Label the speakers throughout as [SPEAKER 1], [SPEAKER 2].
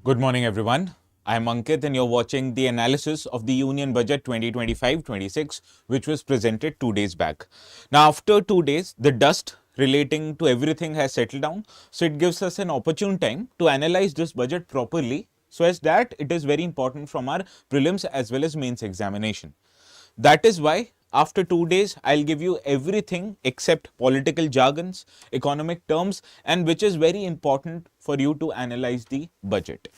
[SPEAKER 1] Good morning, everyone. I'm Ankit, and you're watching the analysis of the Union Budget 2025-26, which was presented 2 days back. Now, after 2 days, the dust relating to everything has settled down, so it gives us an opportune time to analyze this budget properly, so as that it is very important from our prelims as well as mains examination. That is why after 2 days, I'll give you everything except political jargons, economic terms, and which is very important for you to analyze the budget.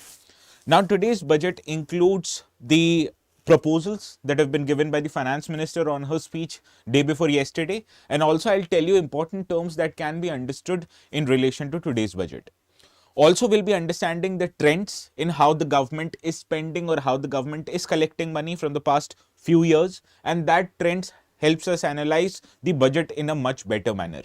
[SPEAKER 1] Now, today's budget includes the proposals that have been given by the finance minister on her speech day before yesterday, and also I'll tell you important terms that can be understood in relation to today's budget. Also, we'll be understanding the trends in how the government is spending or how the government is collecting money from the past few years, and that trends helps us analyze the budget in a much better manner.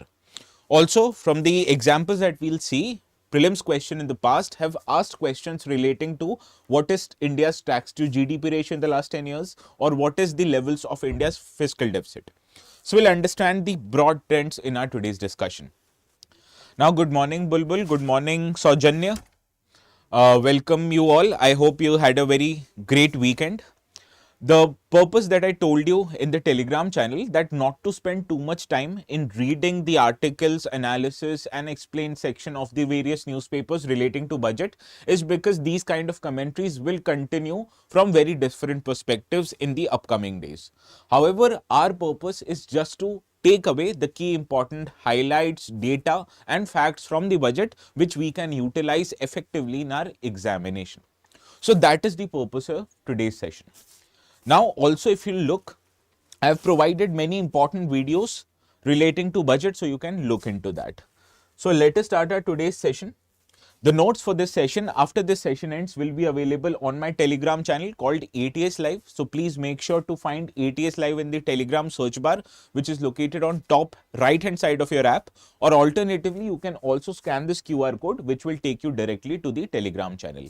[SPEAKER 1] Also, from the examples that we'll see, prelims question in the past have asked questions relating to what is India's tax to GDP ratio in the last 10 years or what is the levels of India's fiscal deficit. So we'll understand the broad trends in our today's discussion. Now, good morning, Bulbul. Good morning, Saujanya. Welcome you all. I hope you had a very great weekend. The purpose that I told you in the Telegram channel that not to spend too much time in reading the articles, analysis and explain section of the various newspapers relating to budget is because these kind of commentaries will continue from very different perspectives in the upcoming days. However, our purpose is just to take away the key important highlights, data and facts from the budget which we can utilize effectively in our examination. So that is the purpose of today's session. Now, also if you look, I have provided many important videos relating to budget, so you can look into that. So let us start our today's session. The notes for this session after this session ends will be available on my Telegram channel called ATS Live. So please make sure to find ATS Live in the Telegram search bar, which is located on top right hand side of your app, or alternatively you can also scan this QR code which will take you directly to the Telegram channel.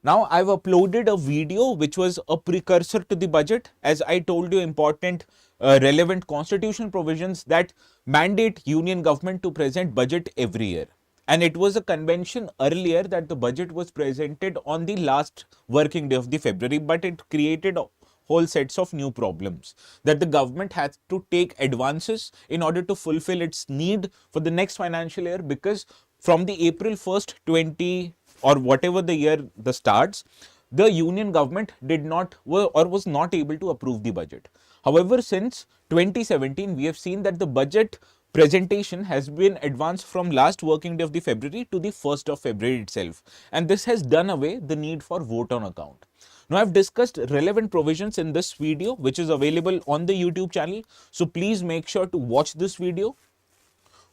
[SPEAKER 1] Now, I've uploaded a video which was a precursor to the budget, as I told you important relevant constitutional provisions that mandate union government to present budget every year. And it was a convention earlier that the budget was presented on the last working day of the February, but it created whole sets of new problems that the government has to take advances in order to fulfill its need for the next financial year, because from the April 1st, 20 or whatever the year the starts, the union government did not or was not able to approve the budget. However, since 2017, we have seen that the budget presentation has been advanced from last working day of the February to the 1st of February itself. And this has done away the need for vote on account. Now, I've discussed relevant provisions in this video, which is available on the YouTube channel. So please make sure to watch this video.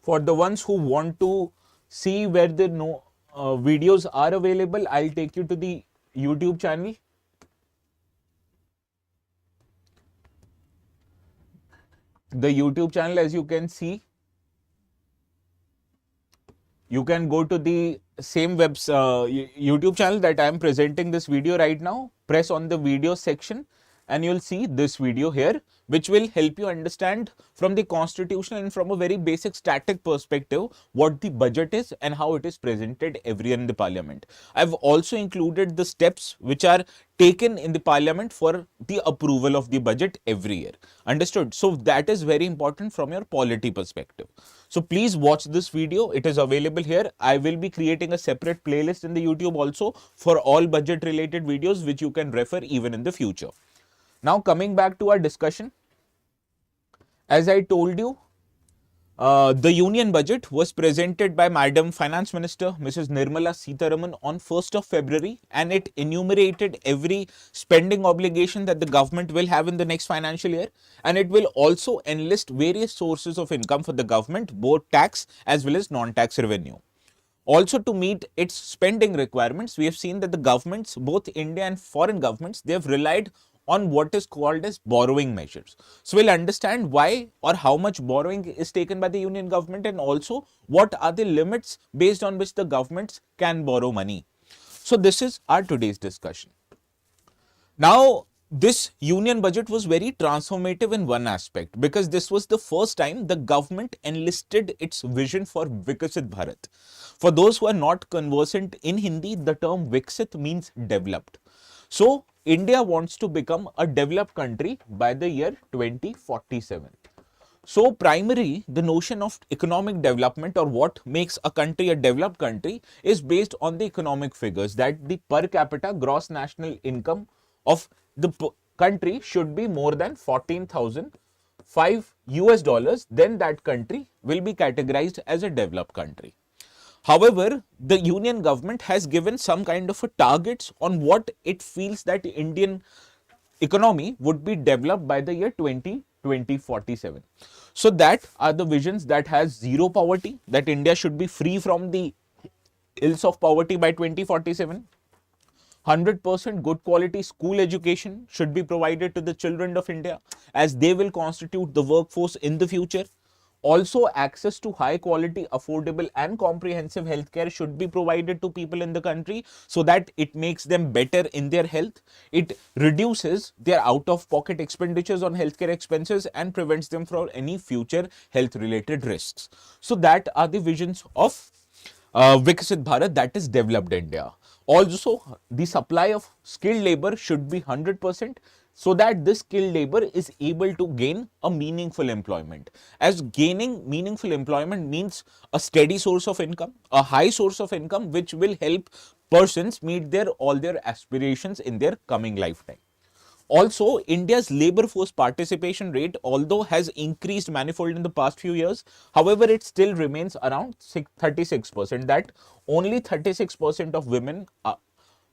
[SPEAKER 1] For the ones who want to see where the videos are available, I'll take you to the YouTube channel. The YouTube channel, as you can see, you can go to the same YouTube channel that I am presenting this video right now. Press on the video section and you'll see this video here, which will help you understand from the constitution and from a very basic static perspective what the budget is and how it is presented every year in the parliament. I've also included the steps which are taken in the parliament for the approval of the budget every year. Understood? So that is very important from your polity perspective. So please watch this video. It is available here. I will be creating a separate playlist in the YouTube also for all budget related videos which you can refer even in the future. Now, coming back to our discussion, as I told you, the union budget was presented by Madam Finance Minister Mrs. Nirmala Sitharaman on 1st of February, and it enumerated every spending obligation that the government will have in the next financial year, and it will also enlist various sources of income for the government, both tax as well as non-tax revenue. Also, to meet its spending requirements, we have seen that the governments, both India and foreign governments, they have relied on what is called as borrowing measures. So we'll understand why or how much borrowing is taken by the union government, and also what are the limits based on which the governments can borrow money. So this is our today's discussion. Now, This union budget was very transformative in one aspect because this was the first time the government enlisted its vision for Viksit Bharat. For those who are not conversant in Hindi, the term Viksit means developed. So, India wants to become a developed country by the year 2047. So, primarily, the notion of economic development or what makes a country a developed country is based on the economic figures that the per capita gross national income of the country should be more than 14,005 US dollars, then that country will be categorized as a developed country. However, the union government has given some kind of a targets on what it feels that Indian economy would be developed by the year 2047. So that are the visions that has zero poverty, that India should be free from the ills of poverty by 2047. 100% good quality school education should be provided to the children of India as they will constitute the workforce in the future. Also, access to high quality, affordable and comprehensive healthcare should be provided to people in the country so that it makes them better in their health. It reduces their out of pocket expenditures on healthcare expenses and prevents them from any future health related risks. So that are the visions of Viksit Bharat, that is developed India. Also, the supply of skilled labor should be 100% so that this skilled labor is able to gain a meaningful employment. As gaining meaningful employment means a steady source of income, a high source of income which will help persons meet all their aspirations in their coming lifetime. Also, India's labor force participation rate, although has increased manifold in the past few years, however, it still remains around 36%. That only 36% of women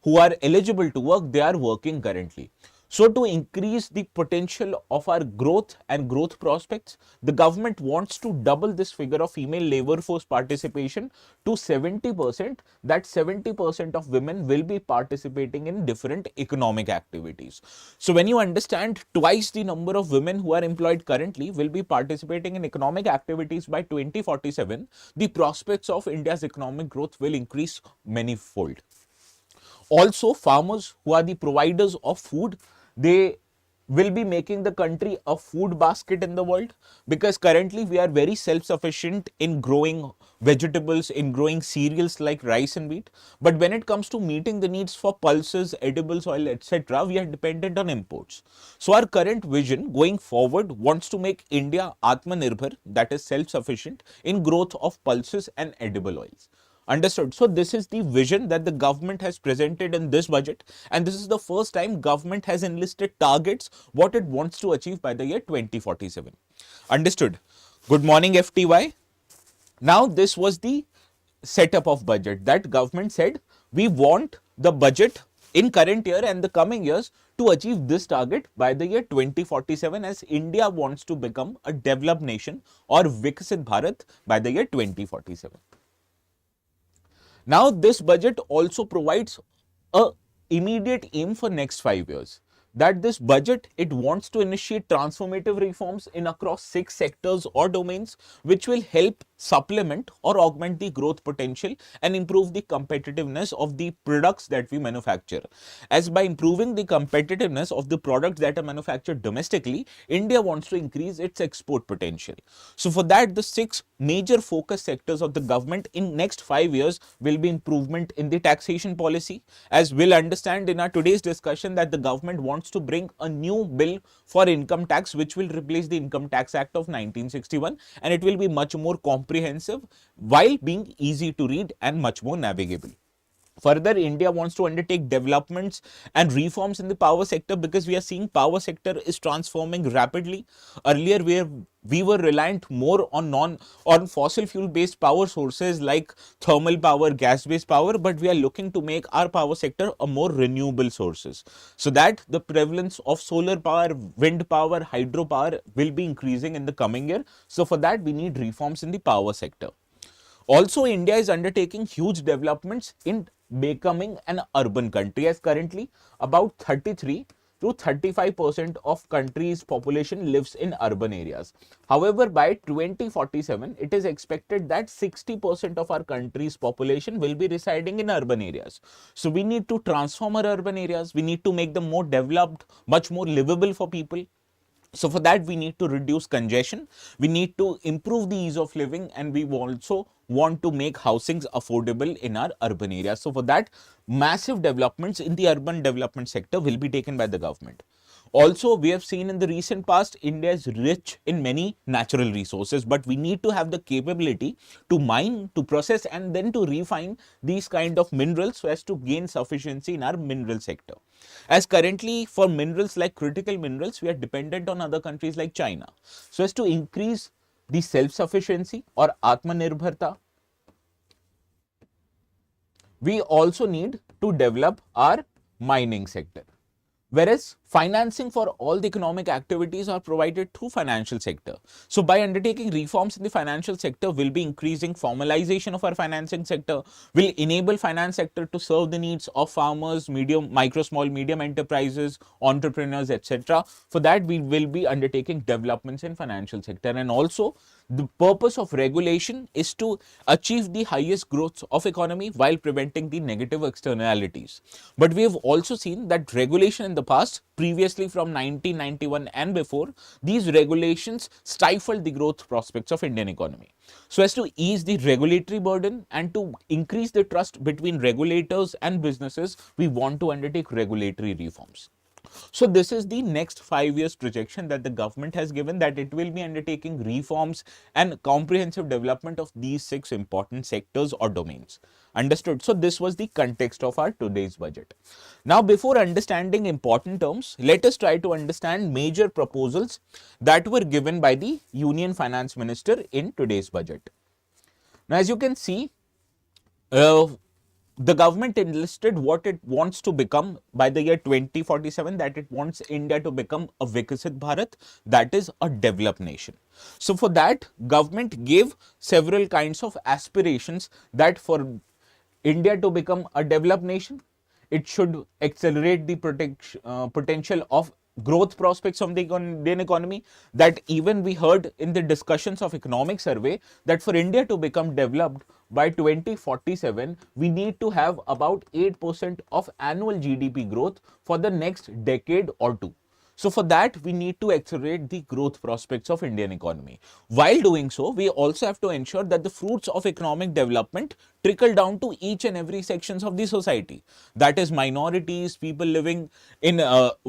[SPEAKER 1] who are eligible to work, they are working currently. So, to increase the potential of our growth and growth prospects, the government wants to double this figure of female labor force participation to 70%. That 70% of women will be participating in different economic activities. So, when you understand twice the number of women who are employed currently will be participating in economic activities by 2047, the prospects of India's economic growth will increase manyfold. Also, farmers who are the providers of food, they will be making the country a food basket in the world, because currently we are very self-sufficient in growing vegetables, in growing cereals like rice and wheat. But when it comes to meeting the needs for pulses, edibles, oil, etc., we are dependent on imports. So our current vision going forward wants to make India Atmanirbhar, that is self-sufficient in growth of pulses and edible oils. Understood. So this is the vision that the government has presented in this budget, and this is the first time government has enlisted targets what it wants to achieve by the year 2047. Understood. Good morning, FTY. Now this was the setup of budget that government said we want the budget in current year and the coming years to achieve this target by the year 2047, as India wants to become a developed nation or Viksit Bharat by the year 2047. Now, this budget also provides a immediate aim for next 5 years. That this budget, it wants to initiate transformative reforms in across 6 sectors or domains, which will help supplement or augment the growth potential and improve the competitiveness of the products that we manufacture. As by improving the competitiveness of the products that are manufactured domestically, India wants to increase its export potential. So for that, the 6 major focus sectors of the government in next 5 years will be improvement in the taxation policy. As we'll understand in our today's discussion that the government wants to bring a new bill for income tax which will replace the Income Tax Act of 1961, and it will be much more comprehensive while being easy to read and much more navigable. Further, India wants to undertake developments and reforms in the power sector, because we are seeing power sector is transforming rapidly. Earlier, we were reliant more on fossil fuel based power sources like thermal power, gas based power, but we are looking to make our power sector a more renewable sources, so that the prevalence of solar power, wind power, hydro power will be increasing in the coming year. So for that, we need reforms in the power sector. Also, India is undertaking huge developments in becoming an urban country, as currently about 33 to 35% of country's population lives in urban areas. However, by 2047, it is expected that 60% of our country's population will be residing in urban areas. So we need to transform our urban areas. We need to make them more developed, much more livable for people. So for that, we need to reduce congestion, we need to improve the ease of living, and we also want to make housings affordable in our urban areas. So for that, massive developments in the urban development sector will be taken by the government. Also, we have seen in the recent past, India is rich in many natural resources, but we need to have the capability to mine, to process, and then to refine these kind of minerals so as to gain sufficiency in our mineral sector. As currently, for minerals like critical minerals, we are dependent on other countries like China. So as to increase the self-sufficiency or Atmanirbharta, we also need to develop our mining sector. Whereas financing for all the economic activities are provided through financial sector. So by undertaking reforms in the financial sector, will be increasing formalization of our financing sector, will enable finance sector to serve the needs of farmers, medium, micro, small, medium enterprises, entrepreneurs, etc. For that, we will be undertaking developments in financial sector. And also, the purpose of regulation is to achieve the highest growth of economy while preventing the negative externalities. But we have also seen that regulation in the past, previously from 1991 and before, these regulations stifled the growth prospects of Indian economy. So as to ease the regulatory burden and to increase the trust between regulators and businesses, we want to undertake regulatory reforms. So this is the next 5 years projection that the government has given, that it will be undertaking reforms and comprehensive development of these 6 important sectors or domains. Understood? So this was the context of our today's budget. Now, before understanding important terms, let us try to understand major proposals that were given by the Union Finance Minister in today's budget. Now, as you can see, the government enlisted what it wants to become by the year 2047, that it wants India to become a viksit Bharat, that is a developed nation. So for that, government gave several kinds of aspirations, that for India to become a developed nation, it should accelerate the potential of growth prospects of the Indian economy. That even we heard in the discussions of economic survey that for India to become developed by 2047, we need to have about 8% of annual GDP growth for the next decade or two. So for that, we need to accelerate the growth prospects of Indian economy. While doing so, we also have to ensure that the fruits of economic development trickle down to each and every sections of the society. That is minorities, people living in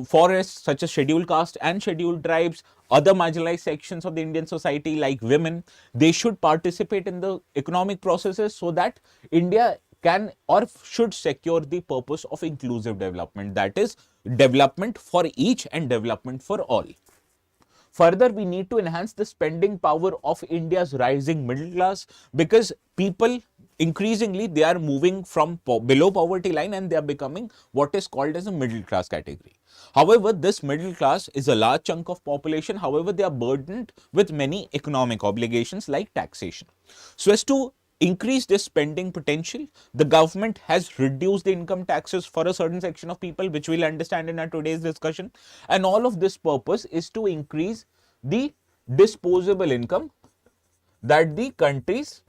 [SPEAKER 1] forests such as scheduled caste and scheduled tribes, other marginalized sections of the Indian society like women. They should participate in the economic processes so that India can or should secure the purpose of inclusive development, that is development for each and development for all. Further, we need to enhance the spending power of India's rising middle class, because people increasingly they are moving from below poverty line and they are becoming what is called as a middle class category. However, this middle class is a large chunk of population. However, they are burdened with many economic obligations like taxation. So as to increase this spending potential, the government has reduced the income taxes for a certain section of people, which we'll understand in our today's discussion. And all of this purpose is to increase the disposable income that the country's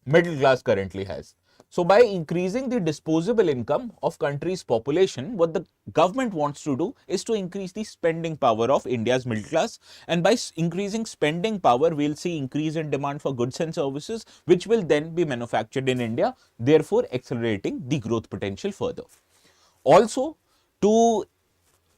[SPEAKER 1] middle class currently has. So by increasing the disposable income of country's population, what the government wants to do is to increase the spending power of India's middle class. And by increasing spending power, we'll see increase in demand for goods and services, which will then be manufactured in India, therefore accelerating the growth potential further. Also, to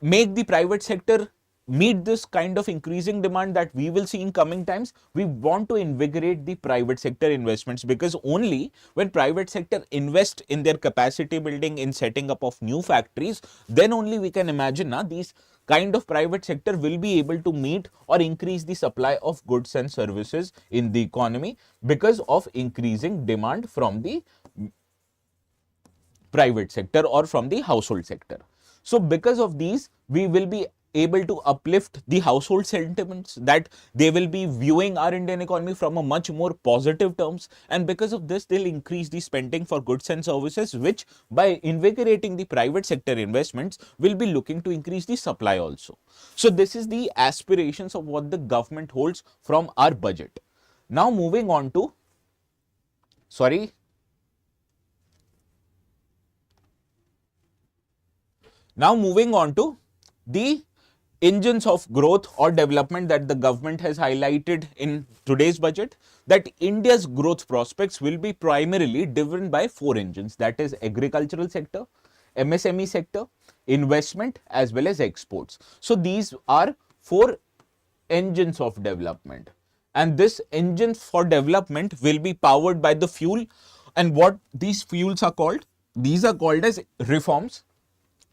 [SPEAKER 1] make the private sector meet this kind of increasing demand that we will see in coming times, we want to invigorate the private sector investments, because only when private sector invest in their capacity building, in setting up of new factories, then only we can imagine these kind of private sector will be able to meet or increase the supply of goods and services in the economy because of increasing demand from the private sector or from the household sector. So because of these, we will be able to uplift the household sentiments, that they will be viewing our Indian economy from a much more positive terms, and because of this they'll increase the spending for goods and services, which by invigorating the private sector investments will be looking to increase the supply also. So this is the aspirations of what the government holds from our budget. Now moving on to, the engines of growth or development that the government has highlighted in today's budget, that India's growth prospects will be primarily driven by four engines, that is agricultural sector, MSME sector, investment as well as exports. So these are four engines of development, and this engine for development will be powered by the fuel. And what these fuels are called? These are called as reforms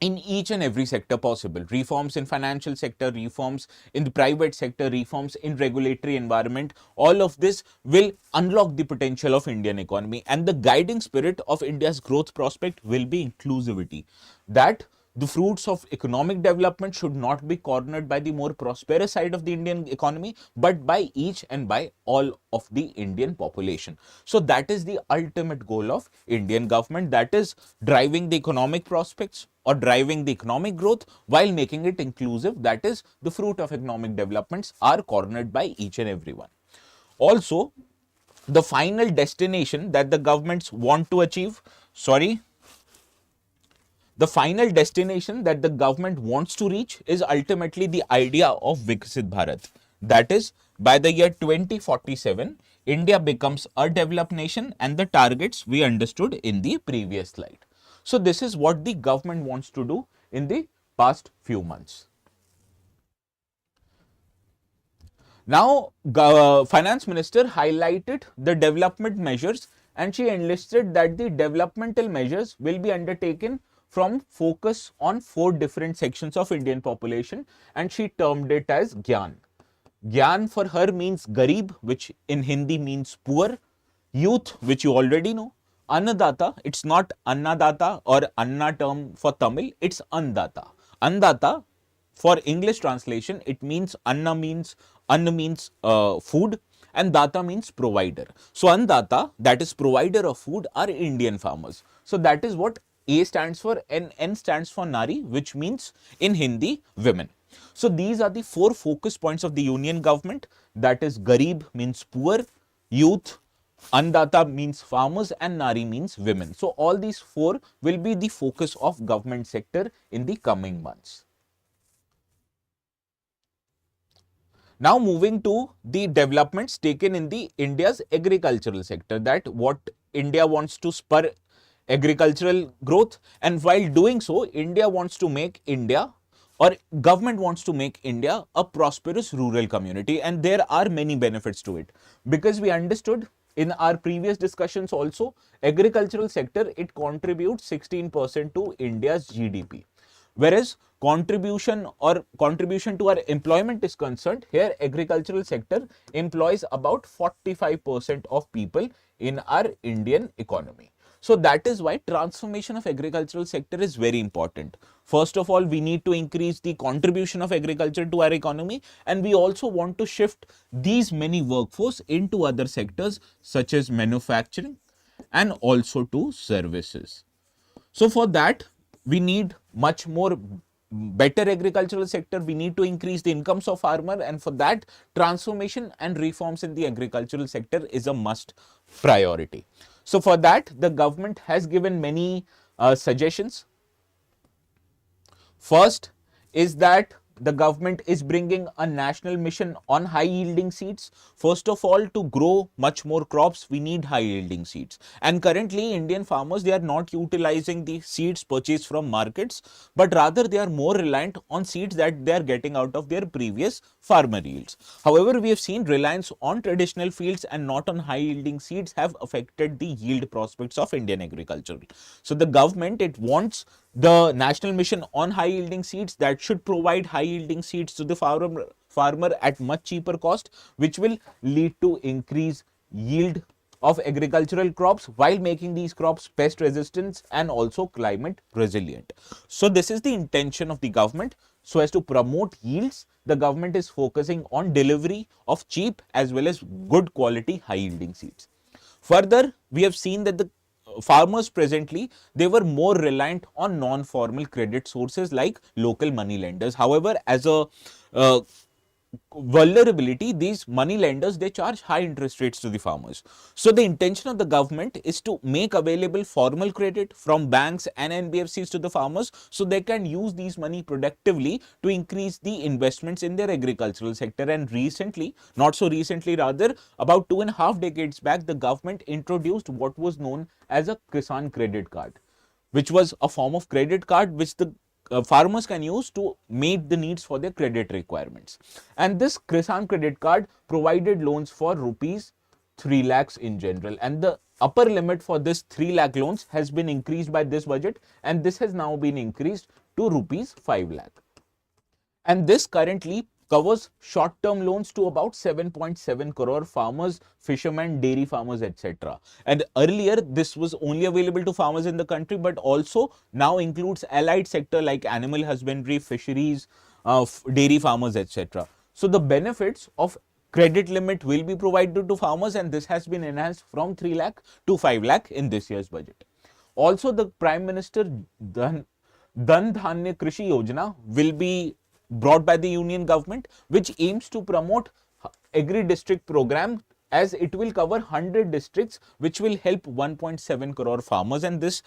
[SPEAKER 1] in each and every sector possible. Reforms in financial sector, reforms in the private sector, reforms in regulatory environment. All of this will unlock the potential of Indian economy, and the guiding spirit of India's growth prospect will be inclusivity. That the fruits of economic development should not be cornered by the more prosperous side of the Indian economy, but by each and by all of the Indian population. So that is the ultimate goal of Indian government, that is driving the economic prospects or driving the economic growth while making it inclusive. That is, the fruit of economic developments are cornered by each and everyone. Also, the final destination that the governments want to achieve, the final destination that the government wants to reach is ultimately the idea of Viksit Bharat. That is, by the year 2047, India becomes a developed nation, and the targets we understood in the previous slide. So this is what the government wants to do in the past few months. Now, Finance Minister highlighted the development measures, and she enlisted that the developmental measures will be undertaken from focus on four different sections of Indian population, and she termed it as Gyan. Gyan for her means Garib, which in Hindi means poor, youth, which you already know, Annadata, it's not Annadata or Anna term for Tamil, it's Andata. Andata, for English translation, it means Anna means food, and Data means provider. So Andata, that is provider of food, are Indian farmers. So that is what A stands for, and N stands for Nari, which means in Hindi women. So these are the four focus points of the union government, that is Garib means poor, youth, Andata means farmers, and Nari means women. So all these four will be the focus of government sector in the coming months. Now moving to the developments taken in the India's agricultural sector, that what India wants to spur agricultural growth, and while doing so, India wants to make India, or government wants to make India a prosperous rural community, and there are many benefits to it, because we understood in our previous discussions also, agricultural sector, it contributes 16% to India's GDP. Whereas contribution to our employment is concerned, here agricultural sector employs about 45% of people in our Indian economy. So that is why transformation of agricultural sector is very important. First of all, we need to increase the contribution of agriculture to our economy, and we also want to shift these many workforce into other sectors such as manufacturing and also to services. So for that, we need much more better agricultural sector. We need to increase the incomes of farmer, and for that, transformation and reforms in the agricultural sector is a must priority. So for that, the government has given many suggestions. First is that the government is bringing a national mission on high yielding seeds. First of all, to grow much more crops, we need high yielding seeds. And currently, Indian farmers, they are not utilizing the seeds purchased from markets, but rather they are more reliant on seeds that they are getting out of their previous farmer yields. However, we have seen reliance on traditional fields and not on high yielding seeds have affected the yield prospects of Indian agriculture. So the government, it wants the national mission on high yielding seeds that should provide high yielding seeds to the farmer at much cheaper cost, which will lead to increased yield of agricultural crops while making these crops pest resistant and also climate resilient. So this is the intention of the government. So as to promote yields, the government is focusing on delivery of cheap as well as good quality high yielding seeds. Further, we have seen that the farmers presently, they were more reliant on non-formal credit sources like local money lenders. However, as a uh, vulnerability, these money lenders, they charge high interest rates to the farmers. So the intention of the government is to make available formal credit from banks and NBFCs to the farmers so they can use these money productively to increase the investments in their agricultural sector. And recently, not so recently rather, about 2.5 decades back, the government introduced what was known as a Kisan credit card, which was a form of credit card which the farmers can use to meet the needs for their credit requirements. And this Kisan credit card provided loans for rupees 3 lakhs in general. And the upper limit for this 3 lakh loans has been increased by this budget, and this has now been increased to rupees 5 lakh. And this currently covers short-term loans to about 7.7 crore farmers, fishermen, dairy farmers, etc. And earlier, this was only available to farmers in the country, but also now includes allied sector like animal husbandry, fisheries, dairy farmers, etc. So the benefits of credit limit will be provided to farmers, and this has been enhanced from 3 lakh to 5 lakh in this year's budget. Also, the Prime Minister Dhan Dhanya Krishi Yojana will be brought by the union government, which aims to promote agri-district program, as it will cover 100 districts, which will help 1.7 crore farmers. And this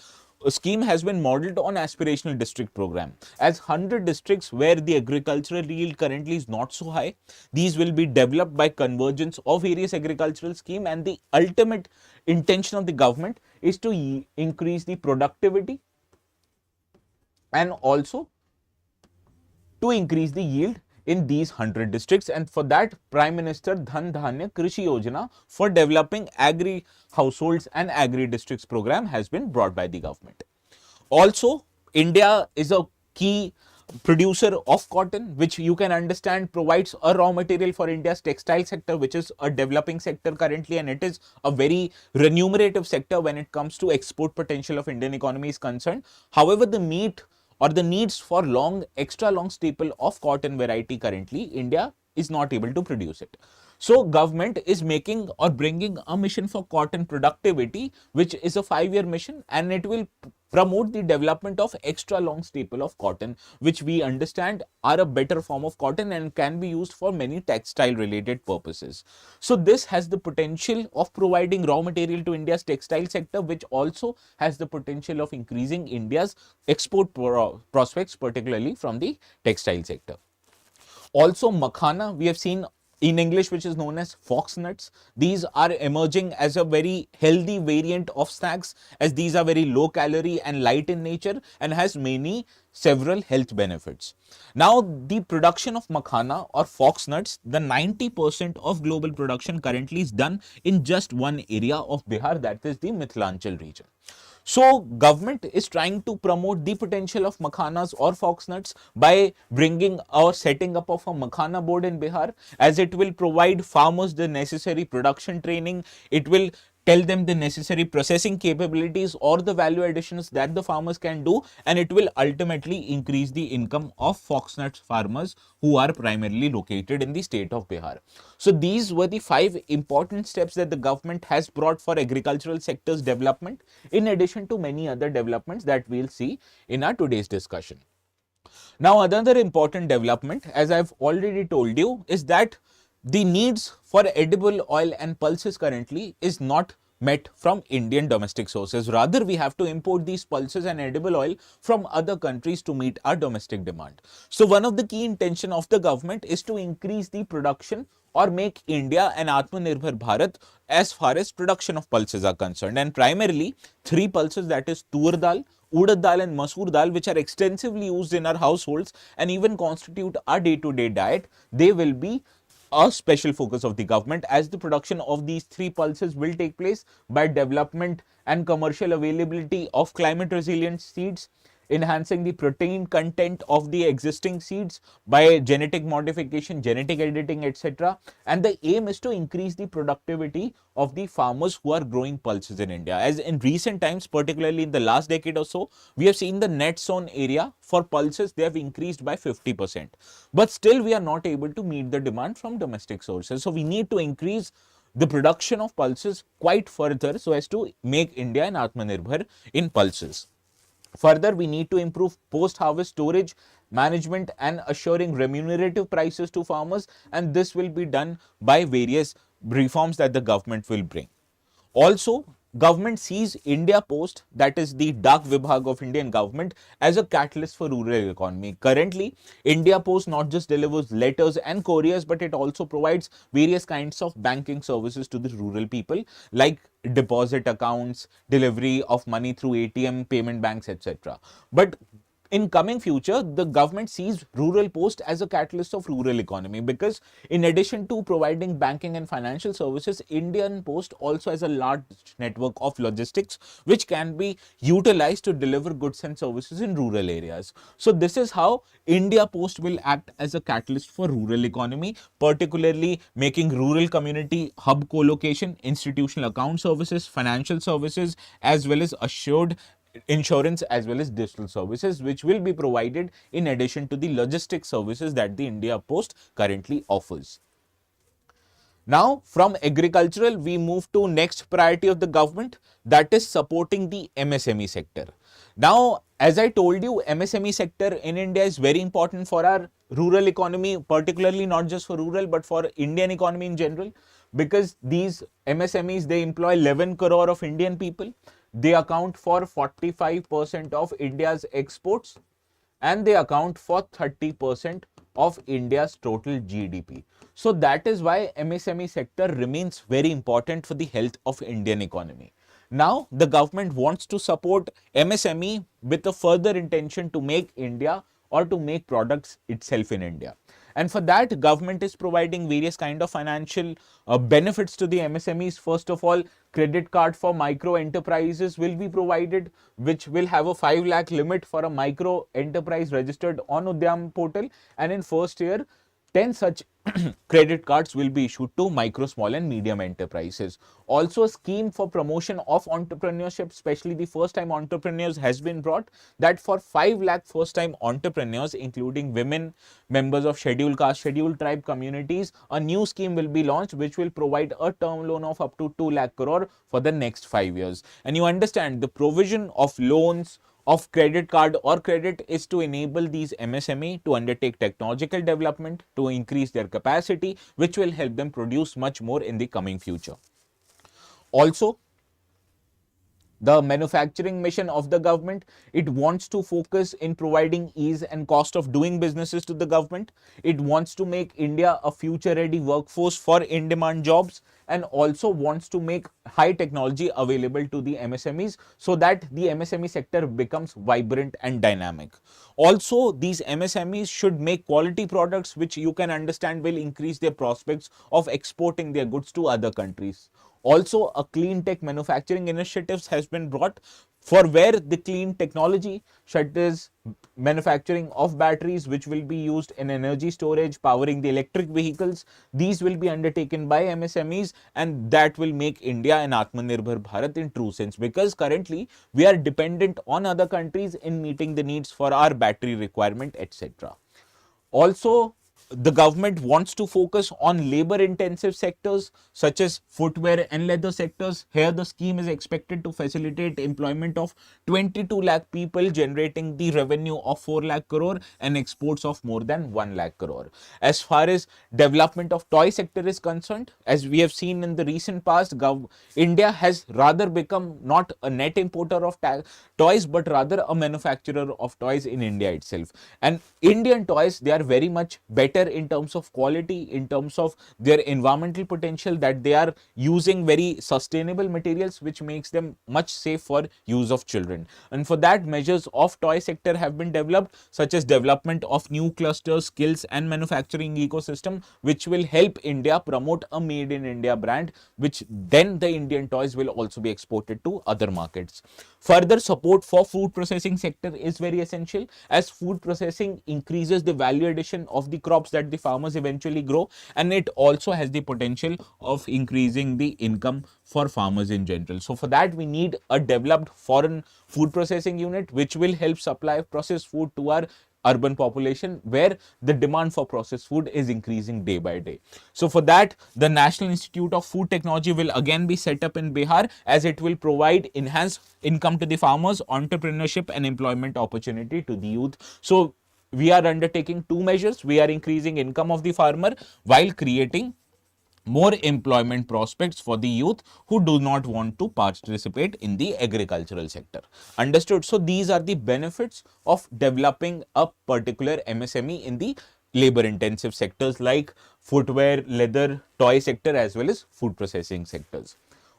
[SPEAKER 1] scheme has been modeled on aspirational district program, as 100 districts where the agricultural yield currently is not so high, these will be developed by convergence of various agricultural scheme. And the ultimate intention of the government is to increase the productivity and also to increase the yield in these 100 districts. And for that, Prime Minister Dhan Dhanya Krishi Yojana for developing agri households and agri districts program has been brought by the government. Also, India is a key producer of cotton, which you can understand provides a raw material for India's textile sector, which is a developing sector currently, and it is a very remunerative sector when it comes to export potential of Indian economy is concerned. However, the meat or the needs for extra long staple of cotton variety currently, India is not able to produce it. So government is making or bringing a mission for cotton productivity, which is a 5-year mission, and it will promote the development of extra long staple of cotton, which we understand are a better form of cotton and can be used for many textile related purposes. So this has the potential of providing raw material to India's textile sector, which also has the potential of increasing India's export prospects, particularly from the textile sector. Also, makhana, we have seen in English, which is known as fox nuts. These are emerging as a very healthy variant of snacks, as these are very low calorie and light in nature and has several health benefits. Now, the production of makhana or fox nuts, the 90% of global production currently is done in just one area of Bihar, that is the Mithilanchal region. So government is trying to promote the potential of makhanas or fox nuts by bringing or setting up of a makhana board in Bihar, as it will provide farmers the necessary production training. It will tell them the necessary processing capabilities or the value additions that the farmers can do, and it will ultimately increase the income of fox nuts farmers who are primarily located in the state of Bihar. So these were the 5 important steps that the government has brought for agricultural sector's development, in addition to many other developments that we'll see in our today's discussion. Now, another important development, as I've already told you, is that the needs for edible oil and pulses currently is not met from Indian domestic sources. Rather, we have to import these pulses and edible oil from other countries to meet our domestic demand. So one of the key intention of the government is to increase the production or make India an Atmanirbhar Bharat as far as production of pulses are concerned. And primarily 3 pulses, that is tur dal, urad dal and masoor dal, which are extensively used in our households and even constitute our day-to-day diet, they will be a special focus of the government, as the production of these 3 pulses will take place by development and commercial availability of climate resilient seeds, enhancing the protein content of the existing seeds by genetic modification, genetic editing, etc. And the aim is to increase the productivity of the farmers who are growing pulses in India. As in recent times, particularly in the last decade or so, we have seen the net sown area for pulses, they have increased by 50%. But still, we are not able to meet the demand from domestic sources. So we need to increase the production of pulses quite further so as to make India an Atmanirbhar in pulses. Further, we need to improve post-harvest storage management and assuring remunerative prices to farmers, and this will be done by various reforms that the government will bring. Also, government sees India Post, that is the Dak Vibhag of Indian government, as a catalyst for rural economy. Currently, India Post not just delivers letters and couriers, but it also provides various kinds of banking services to the rural people, like deposit accounts, delivery of money through ATM, payment banks, etc. But in coming future, the government sees rural post as a catalyst of rural economy, because in addition to providing banking and financial services, Indian Post also has a large network of logistics which can be utilized to deliver goods and services in rural areas. So this is how India Post will act as a catalyst for rural economy, particularly making rural community hub co-location, institutional account services, financial services, as well as assured insurance as well as digital services, which will be provided in addition to the logistic services that the India Post currently offers. Now, from agricultural, we move to next priority of the government, that is supporting the MSME sector. Now, as I told you, MSME sector in India is very important for our rural economy, particularly not just for rural, but for Indian economy in general, because these MSMEs, they employ 11 crore of Indian people. They account for 45% of India's exports, and they account for 30% of India's total GDP. So that is why MSME sector remains very important for the health of Indian economy. Now, the government wants to support MSME with a further intention to make India, or to make products itself in India. And for that, government is providing various kind of financial benefits to the MSMEs. First of all, credit card for micro enterprises will be provided, which will have a 5 lakh limit for a micro enterprise registered on Udyam portal. And in first year, 10 such credit cards will be issued to micro, small and medium enterprises. Also, a scheme for promotion of entrepreneurship, especially the first time entrepreneurs, has been brought, that for 5 lakh first time entrepreneurs, including women, members of scheduled caste, scheduled tribe communities, a new scheme will be launched which will provide a term loan of up to 2 lakh crore for the next 5 years. And you understand, the provision of loans, of credit card or credit, is to enable these MSME to undertake technological development, to increase their capacity, which will help them produce much more in the coming future. Also, the manufacturing mission of the government, it wants to focus in providing ease and cost of doing businesses to the government. It wants to make India a future ready workforce for in-demand jobs, and also wants to make high technology available to the MSMEs so that the MSME sector becomes vibrant and dynamic. Also, these MSMEs should make quality products which you can understand will increase their prospects of exporting their goods to other countries. Also, a clean tech manufacturing initiatives has been brought, for where the clean technology, such as manufacturing of batteries which will be used in energy storage, powering the electric vehicles, these will be undertaken by MSMEs, and that will make India an Atmanirbhar Bharat in true sense, because currently we are dependent on other countries in meeting the needs for our battery requirement, etc. Also, the government wants to focus on labor intensive sectors such as footwear and leather sectors. Here the scheme is expected to facilitate employment of 22 lakh people, generating the revenue of 4 lakh crore and exports of more than 1 lakh crore. As far as development of toy sector is concerned, as we have seen in the recent past, India has rather become not a net importer of toys, but rather a manufacturer of toys in India itself. And Indian toys, they are very much better there in terms of quality, in terms of their environmental potential, that they are using very sustainable materials which makes them much safe for use of children. And for that, measures of toy sector have been developed, such as development of new clusters, skills and manufacturing ecosystem, which will help India promote a made in India brand, which then the Indian toys will also be exported to other markets. Further support for food processing sector is very essential, as food processing increases the value addition of the crops that the farmers eventually grow, and it also has the potential of increasing the income for farmers in general. So for that, we need a developed foreign food processing unit which will help supply processed food to our urban population, where the demand for processed food is increasing day by day. So for that, the National Institute of Food Technology will again be set up in Bihar, as it will provide enhanced income to the farmers, entrepreneurship and employment opportunity to the youth. So we are undertaking two measures. We are increasing income of the farmer while creating more employment prospects for the youth who do not want to participate in the agricultural sector. Understood? So these are the benefits of developing a particular MSME in the labor intensive sectors like footwear, leather, toy sector, as well as food processing sectors.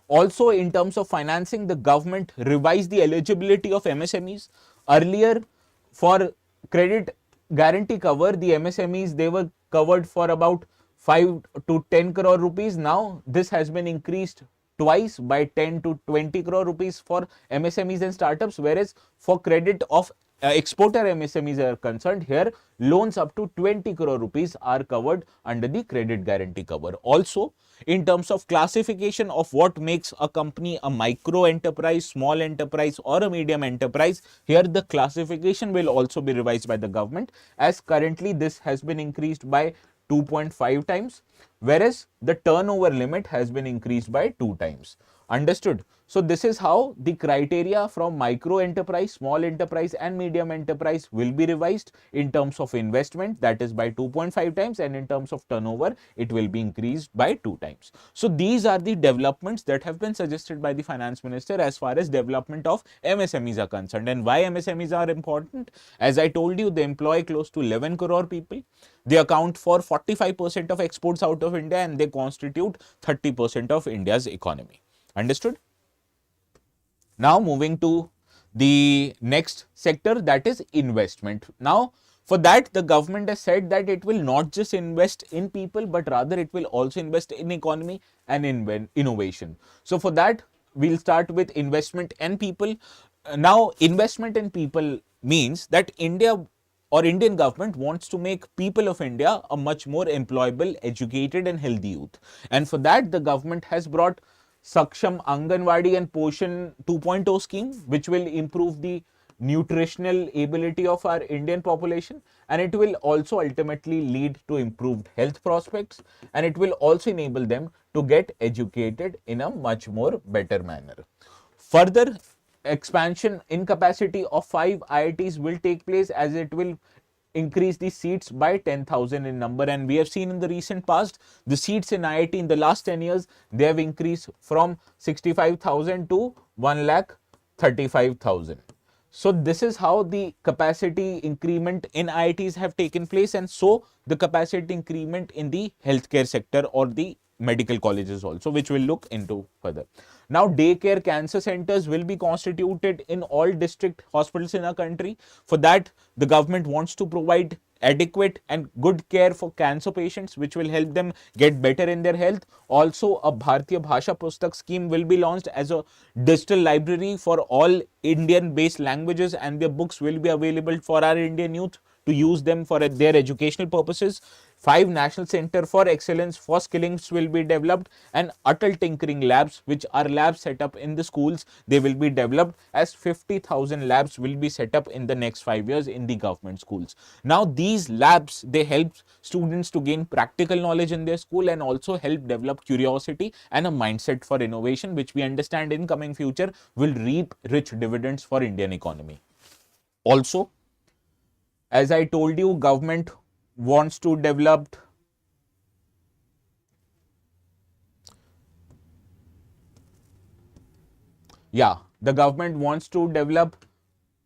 [SPEAKER 1] Also, in terms of financing, the government revised the eligibility of MSMEs. Earlier, for credit guarantee cover, the MSMEs, they were covered for about 5 to 10 crore rupees. Now this has been increased twice by 10 to 20 crore rupees for MSMEs and startups, whereas for credit of exporter MSMEs are concerned, here loans up to 20 crore rupees are covered under the credit guarantee cover. Also, in terms of classification of what makes a company a micro enterprise, small enterprise or a medium enterprise, here the classification will also be revised by the government, as currently this has been increased by 2.5 times, whereas the turnover limit has been increased by 2 times. Understood? So this is how the criteria from micro enterprise, small enterprise and medium enterprise will be revised in terms of investment, that is by 2.5 times, and in terms of turnover it will be increased by 2 times. So these are the developments that have been suggested by the finance minister as far as development of MSMEs are concerned. And why MSMEs are important? As I told you, they employ close to 11 crore people. They account for 45% of exports out of India, and they constitute 30% of India's economy. Understood? Now moving to the next sector, that is investment. Now for that, the government has said that it will not just invest in people, but rather it will also invest in economy and in innovation. So for that, we'll start with investment in people. Now investment in people means that India or Indian government wants to make people of India a much more employable, educated and healthy youth. And for that, the government has brought Saksham Anganwadi and Poshan 2.0 scheme, which will improve the nutritional ability of our Indian population, and it will also ultimately lead to improved health prospects, and it will also enable them to get educated in a much more better manner. Further expansion in capacity of 5 IITs will take place, as it will increase the seats by 10,000 in number. And we have seen in the recent past, the seats in IIT in the last 10 years, they have increased from 65,000 to 1,35,000. So this is how the capacity increment in IITs have taken place, and so the capacity increment in the healthcare sector or the medical colleges also, which we'll look into further. Now, daycare cancer centers will be constituted in all district hospitals in our country. For that, the government wants to provide adequate and good care for cancer patients, which will help them get better in their health. Also, a Bharatiya Bhasha Pustak scheme will be launched as a digital library for all Indian based languages, and their books will be available for our Indian youth to use them for their educational purposes. 5 National Center for Excellence for Skillings will be developed, and Atal Tinkering Labs, which are labs set up in the schools, they will be developed, as 50,000 labs will be set up in the next 5 years in the government schools. Now these labs, they help students to gain practical knowledge in their school, and also help develop curiosity and a mindset for innovation, which we understand in coming future will reap rich dividends for Indian economy. Also, as I told you, government wants to develop the government wants to develop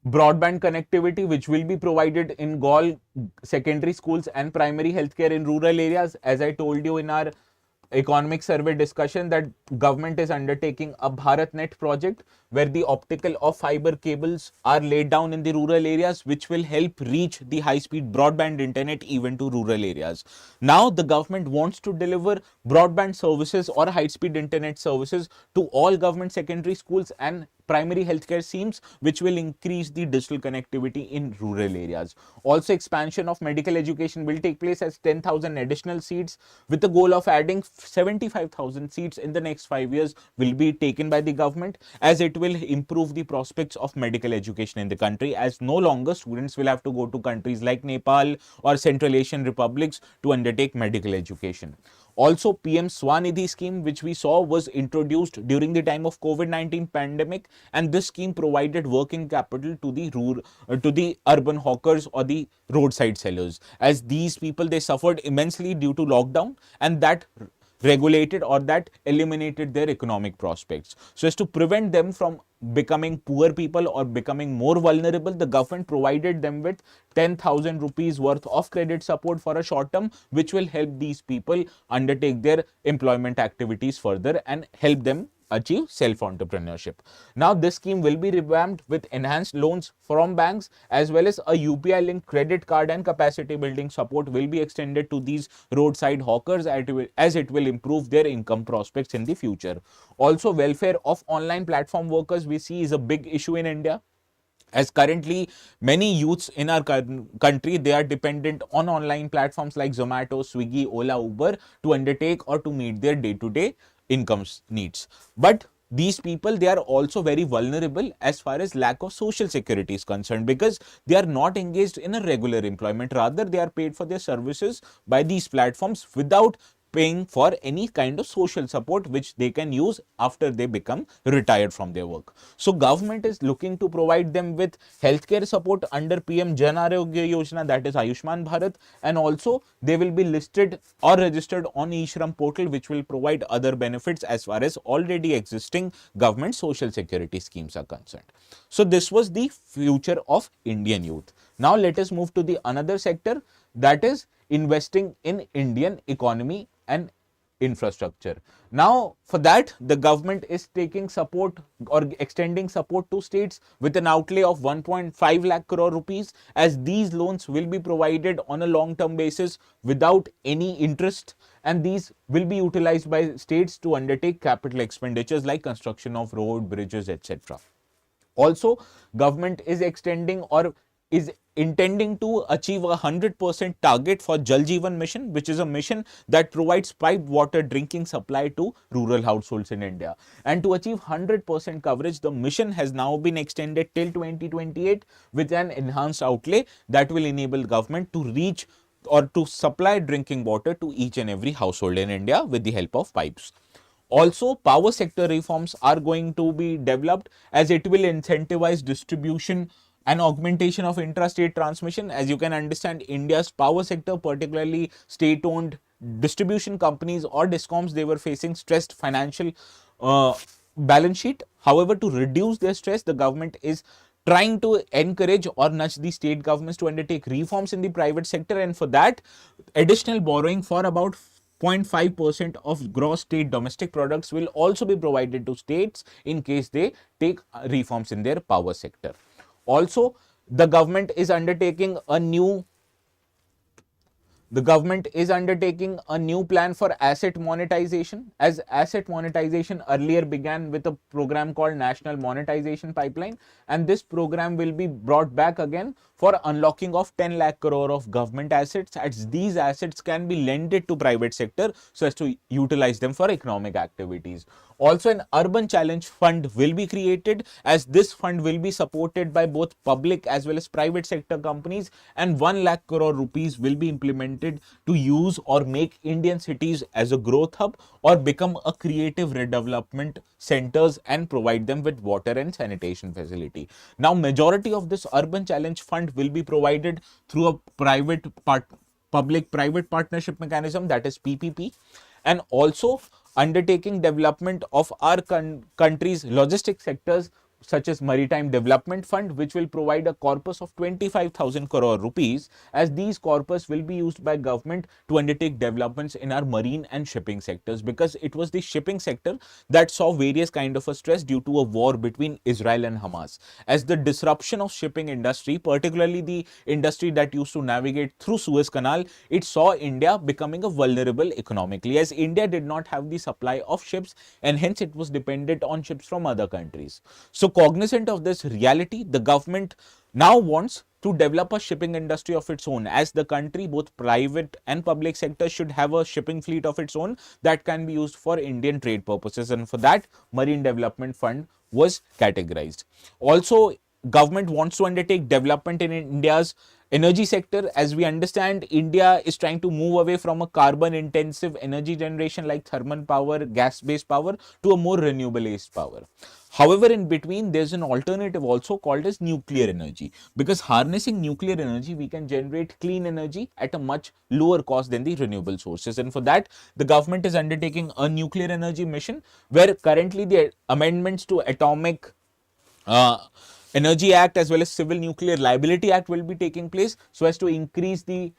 [SPEAKER 1] broadband connectivity, which will be provided in all secondary schools and primary healthcare in rural areas. As I told you in our economic survey discussion, that government is undertaking a BharatNet project where the optical or fiber cables are laid down in the rural areas, which will help reach the high-speed broadband internet even to rural areas. Now the government wants to deliver broadband services or high-speed internet services to all government secondary schools and primary healthcare schemes, which will increase the digital connectivity in rural areas. Also, expansion of medical education will take place as 10,000 additional seats, with the goal of adding 75,000 seats in the next 5 years will be taken by the government, as it will improve the prospects of medical education in the country, as no longer students will have to go to countries like Nepal or Central Asian republics to undertake medical education. Also, PM Swanidhi scheme, which we saw was introduced during the time of COVID-19 pandemic, and this scheme provided working capital to the to the urban hawkers or the roadside sellers, as these people, they suffered immensely due to lockdown, and that regulated or that eliminated their economic prospects. So as to prevent them from becoming poor people or becoming more vulnerable, the government provided them with 10,000 rupees worth of credit support for a short term, which will help these people undertake their employment activities further and help them achieve self-entrepreneurship. Now, this scheme will be revamped with enhanced loans from banks, as well as a UPI-linked credit card and capacity building support will be extended to these roadside hawkers, as it will improve their income prospects in the future. Also, welfare of online platform workers we see is a big issue in India, as currently many youths in our country, they are dependent on online platforms like Zomato, Swiggy, Ola, Uber to undertake or to meet their day-to-day income needs. But these people, they are also very vulnerable as far as lack of social security is concerned, because they are not engaged in a regular employment. Rather, they are paid for their services by these platforms without paying for any kind of social support which they can use after they become retired from their work. So government is looking to provide them with healthcare support under PM Jan Arogya Yojana, that is Ayushman Bharat, and also they will be listed or registered on eShram portal, which will provide other benefits as far as already existing government social security schemes are concerned. So this was the future of Indian youth. Now let us move to the another sector, that is investing in Indian economy and infrastructure. Now, for that, the government is taking support or extending support to states with an outlay of 1.5 lakh crore rupees, as these loans will be provided on a long-term basis without any interest, and these will be utilized by states to undertake capital expenditures like construction of road, bridges, etc. Also, government is extending or is intending to achieve a 100% target for Jal Jeevan Mission, which is a mission that provides piped water drinking supply to rural households in India. And to achieve 100% coverage, the mission has now been extended till 2028 with an enhanced outlay that will enable government to reach or to supply drinking water to each and every household in India with the help of pipes. Also, power sector reforms are going to be developed, as it will incentivize distribution and augmentation of intrastate transmission. As you can understand, India's power sector, particularly state-owned distribution companies or discoms, they were facing stressed financial balance sheet. However, to reduce their stress, the government is trying to encourage or nudge the state governments to undertake reforms in the private sector, and for that, additional borrowing for about 0.5% of gross state domestic products will also be provided to states in case they take reforms in their power sector. Also, the government is undertaking a new plan for asset monetization, as asset monetization earlier began with a program called National Monetization Pipeline, and this program will be brought back again for unlocking of 10 lakh crore of government assets, as these assets can be lended to private sector so as to utilize them for economic activities. Also, an urban challenge fund will be created, as this fund will be supported by both public as well as private sector companies, and 1 lakh crore rupees will be implemented to use or make Indian cities as a growth hub or become a creative redevelopment centers and provide them with water and sanitation facility. Now, majority of this urban challenge fund will be provided through a public-private partnership mechanism, that is PPP, and also undertaking development of our country's logistic sectors such as Maritime Development Fund, which will provide a corpus of 25,000 crore rupees, as these corpus will be used by government to undertake developments in our marine and shipping sectors, because it was the shipping sector that saw various kind of a stress due to a war between Israel and Hamas. As the disruption of shipping industry, particularly the industry that used to navigate through Suez Canal, it saw India becoming a vulnerable economically, as India did not have the supply of ships and hence it was dependent on ships from other countries. So cognizant of this reality, the government now wants to develop a shipping industry of its own, as the country, both private and public sector, should have a shipping fleet of its own that can be used for Indian trade purposes, and for that Marine Development Fund was categorized. Also, government wants to undertake development in India's energy sector. As we understand, India is trying to move away from a carbon intensive energy generation like thermal power, gas based power, to a more renewable based power. However, in between, there's an alternative also called as nuclear energy, because harnessing nuclear energy, we can generate clean energy at a much lower cost than the renewable sources. And for that, the government is undertaking a nuclear energy mission, where currently the amendments to Atomic Energy Act as well as Civil Nuclear Liability Act will be taking place, so as to increase the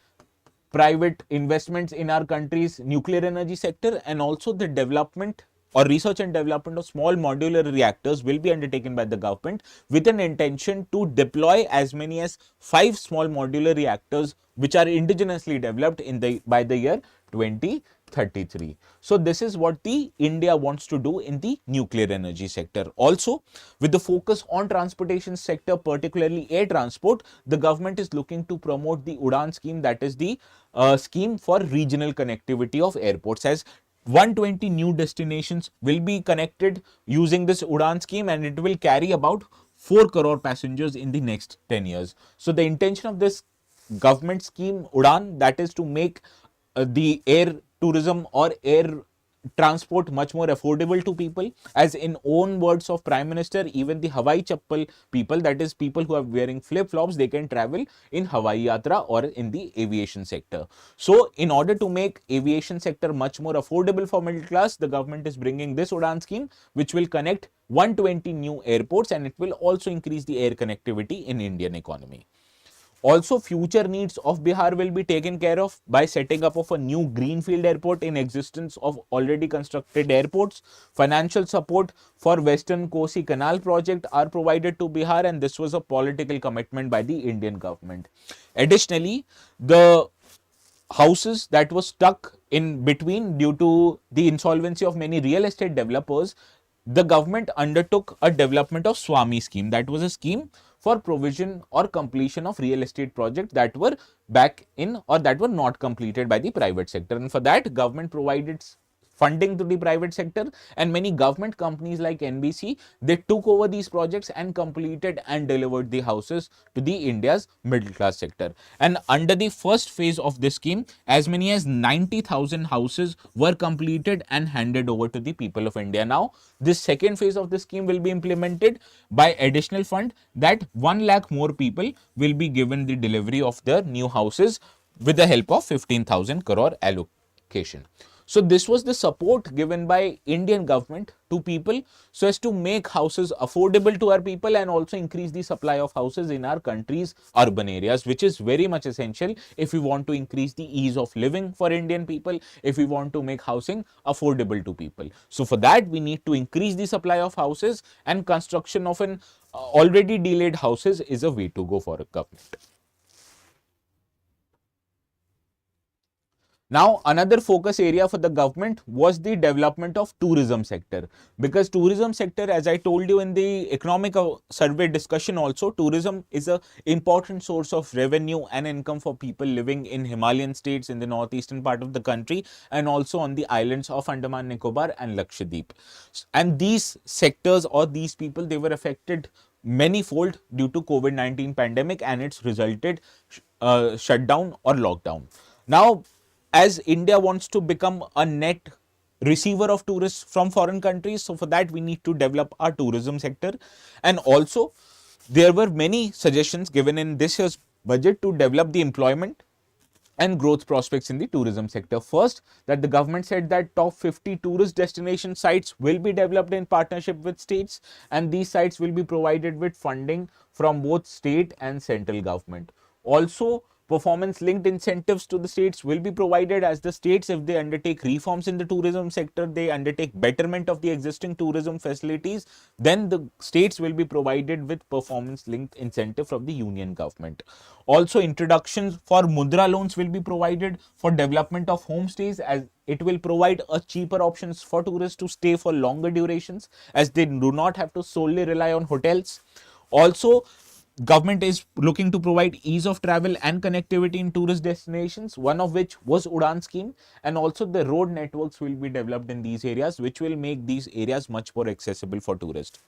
[SPEAKER 1] private investments in our country's nuclear energy sector, and also the development or research and development of small modular reactors will be undertaken by the government, with an intention to deploy as many as 5 small modular reactors which are indigenously developed by the year 2033. So this is what the India wants to do in the nuclear energy sector. Also, with the focus on transportation sector, particularly air transport, the government is looking to promote the UDAN scheme, that is the scheme for regional connectivity of airports, as 120 new destinations will be connected using this UDAN scheme, and it will carry about 4 crore passengers in the next 10 years. So the intention of this government scheme UDAN, that is to make the air tourism or air transport much more affordable to people, as in own words of Prime Minister, even the Hawaii Chappal people, that is people who are wearing flip-flops, they can travel in Hawaii Yatra or in the aviation sector. So in order to make aviation sector much more affordable for middle class, the government is bringing this UDAN scheme, which will connect 120 new airports, and it will also increase the air connectivity in Indian economy. Also, future needs of Bihar will be taken care of by setting up of a new greenfield airport in existence of already constructed airports. Financial support for Western Kosi Canal project are provided to Bihar, and this was a political commitment by the Indian government. Additionally, the houses that were stuck in between due to the insolvency of many real estate developers, the government undertook a development of Swami scheme. That was a scheme for provision or completion of real estate projects that were back in or that were not completed by the private sector. And for that, government provided funding to the private sector, and many government companies like NBC, they took over these projects and completed and delivered the houses to the India's middle class sector. And under the first phase of this scheme, as many as 90,000 houses were completed and handed over to the people of India. Now, this second phase of the scheme will be implemented by additional fund, that 1 lakh more people will be given the delivery of their new houses with the help of 15,000 crore allocation. So this was the support given by Indian government to people, so as to make houses affordable to our people and also increase the supply of houses in our country's urban areas, which is very much essential if we want to increase the ease of living for Indian people, if we want to make housing affordable to people. So for that, we need to increase the supply of houses, and construction of an already delayed houses is a way to go for a government. Now, another focus area for the government was the development of tourism sector, because tourism sector, as I told you in the economic survey discussion also, tourism is a important source of revenue and income for people living in Himalayan states in the northeastern part of the country, and also on the islands of Andaman Nicobar and Lakshadweep. And these sectors or these people, they were affected manyfold due to COVID-19 pandemic and its resulted shutdown or lockdown. Now, as India wants to become a net receiver of tourists from foreign countries, so for that we need to develop our tourism sector. And also, there were many suggestions given in this year's budget to develop the employment and growth prospects in the tourism sector. First, that the government said that top 50 tourist destination sites will be developed in partnership with states, and these sites will be provided with funding from both state and central government. Also, performance linked incentives to the states will be provided, as the states, if they undertake reforms in the tourism sector, they undertake betterment of the existing tourism facilities, then the states will be provided with performance linked incentive from the union government. Also, introductions for mudra loans will be provided for development of homestays, as it will provide a cheaper options for tourists to stay for longer durations, as they do not have to solely rely on hotels. Also, government is looking to provide ease of travel and connectivity in tourist destinations, one of which was Udan scheme, and also the road networks will be developed in these areas, which will make these areas much more accessible for tourists.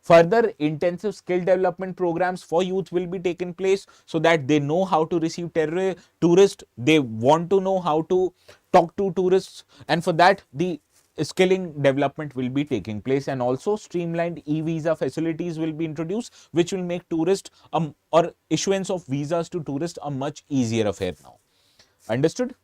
[SPEAKER 1] Further, intensive skill development programs for youth will be taken place, so that they know how to receive tourists, they want to know how to talk to tourists, and for that the skilling development will be taking place. And also, streamlined e-visa facilities will be introduced, which will make tourist or issuance of visas to tourists a much easier affair now. Understood?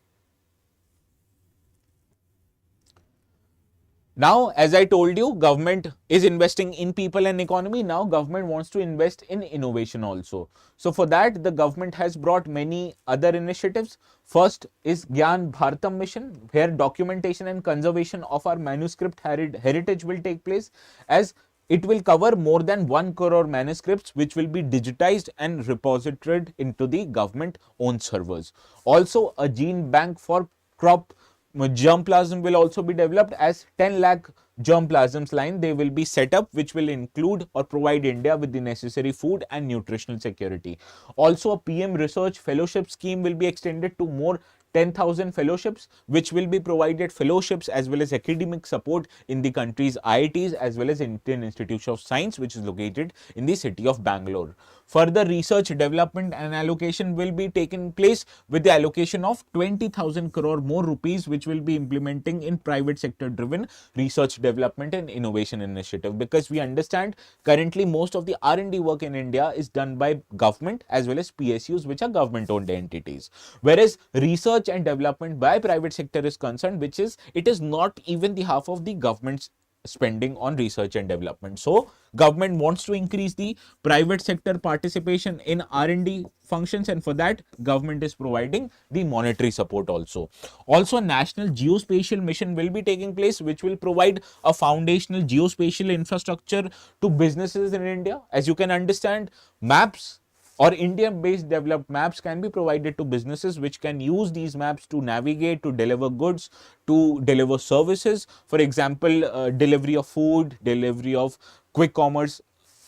[SPEAKER 1] Now, as I told you, government is investing in people and economy. Now, government wants to invest in innovation also. So, for that, the government has brought many other initiatives. First is Gyan Bharatam mission, where documentation and conservation of our manuscript heritage will take place, as it will cover more than 1 crore manuscripts, which will be digitized and repositoried into the government owned servers. Also, a gene bank for crop germplasm will also be developed, as 10 lakh germplasms line they will be set up, which will include or provide India with the necessary food and nutritional security. Also, a PM research fellowship scheme will be extended to more 10,000 fellowships, which will be provided fellowships as well as academic support in the country's IITs as well as Indian Institute of Science, which is located in the city of Bangalore. Further research, development and allocation will be taken place with the allocation of 20,000 crore more rupees, which will be implementing in private sector driven research development and innovation initiative, because we understand currently most of the R&D work in India is done by government as well as PSUs, which are government owned entities, whereas research and development by private sector is concerned, which is it is not even the half of the government's spending on research and development. So government wants to increase the private sector participation in R&D functions, and for that government is providing the monetary support also. Also, national geospatial mission will be taking place, which will provide a foundational geospatial infrastructure to businesses in India. As you can understand, maps or India-based developed maps can be provided to businesses, which can use these maps to navigate, to deliver goods, to deliver services. For example, delivery of food, delivery of quick commerce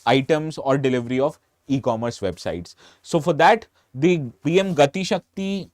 [SPEAKER 1] items, or delivery of e-commerce websites. So for that, the PM Gati Shakti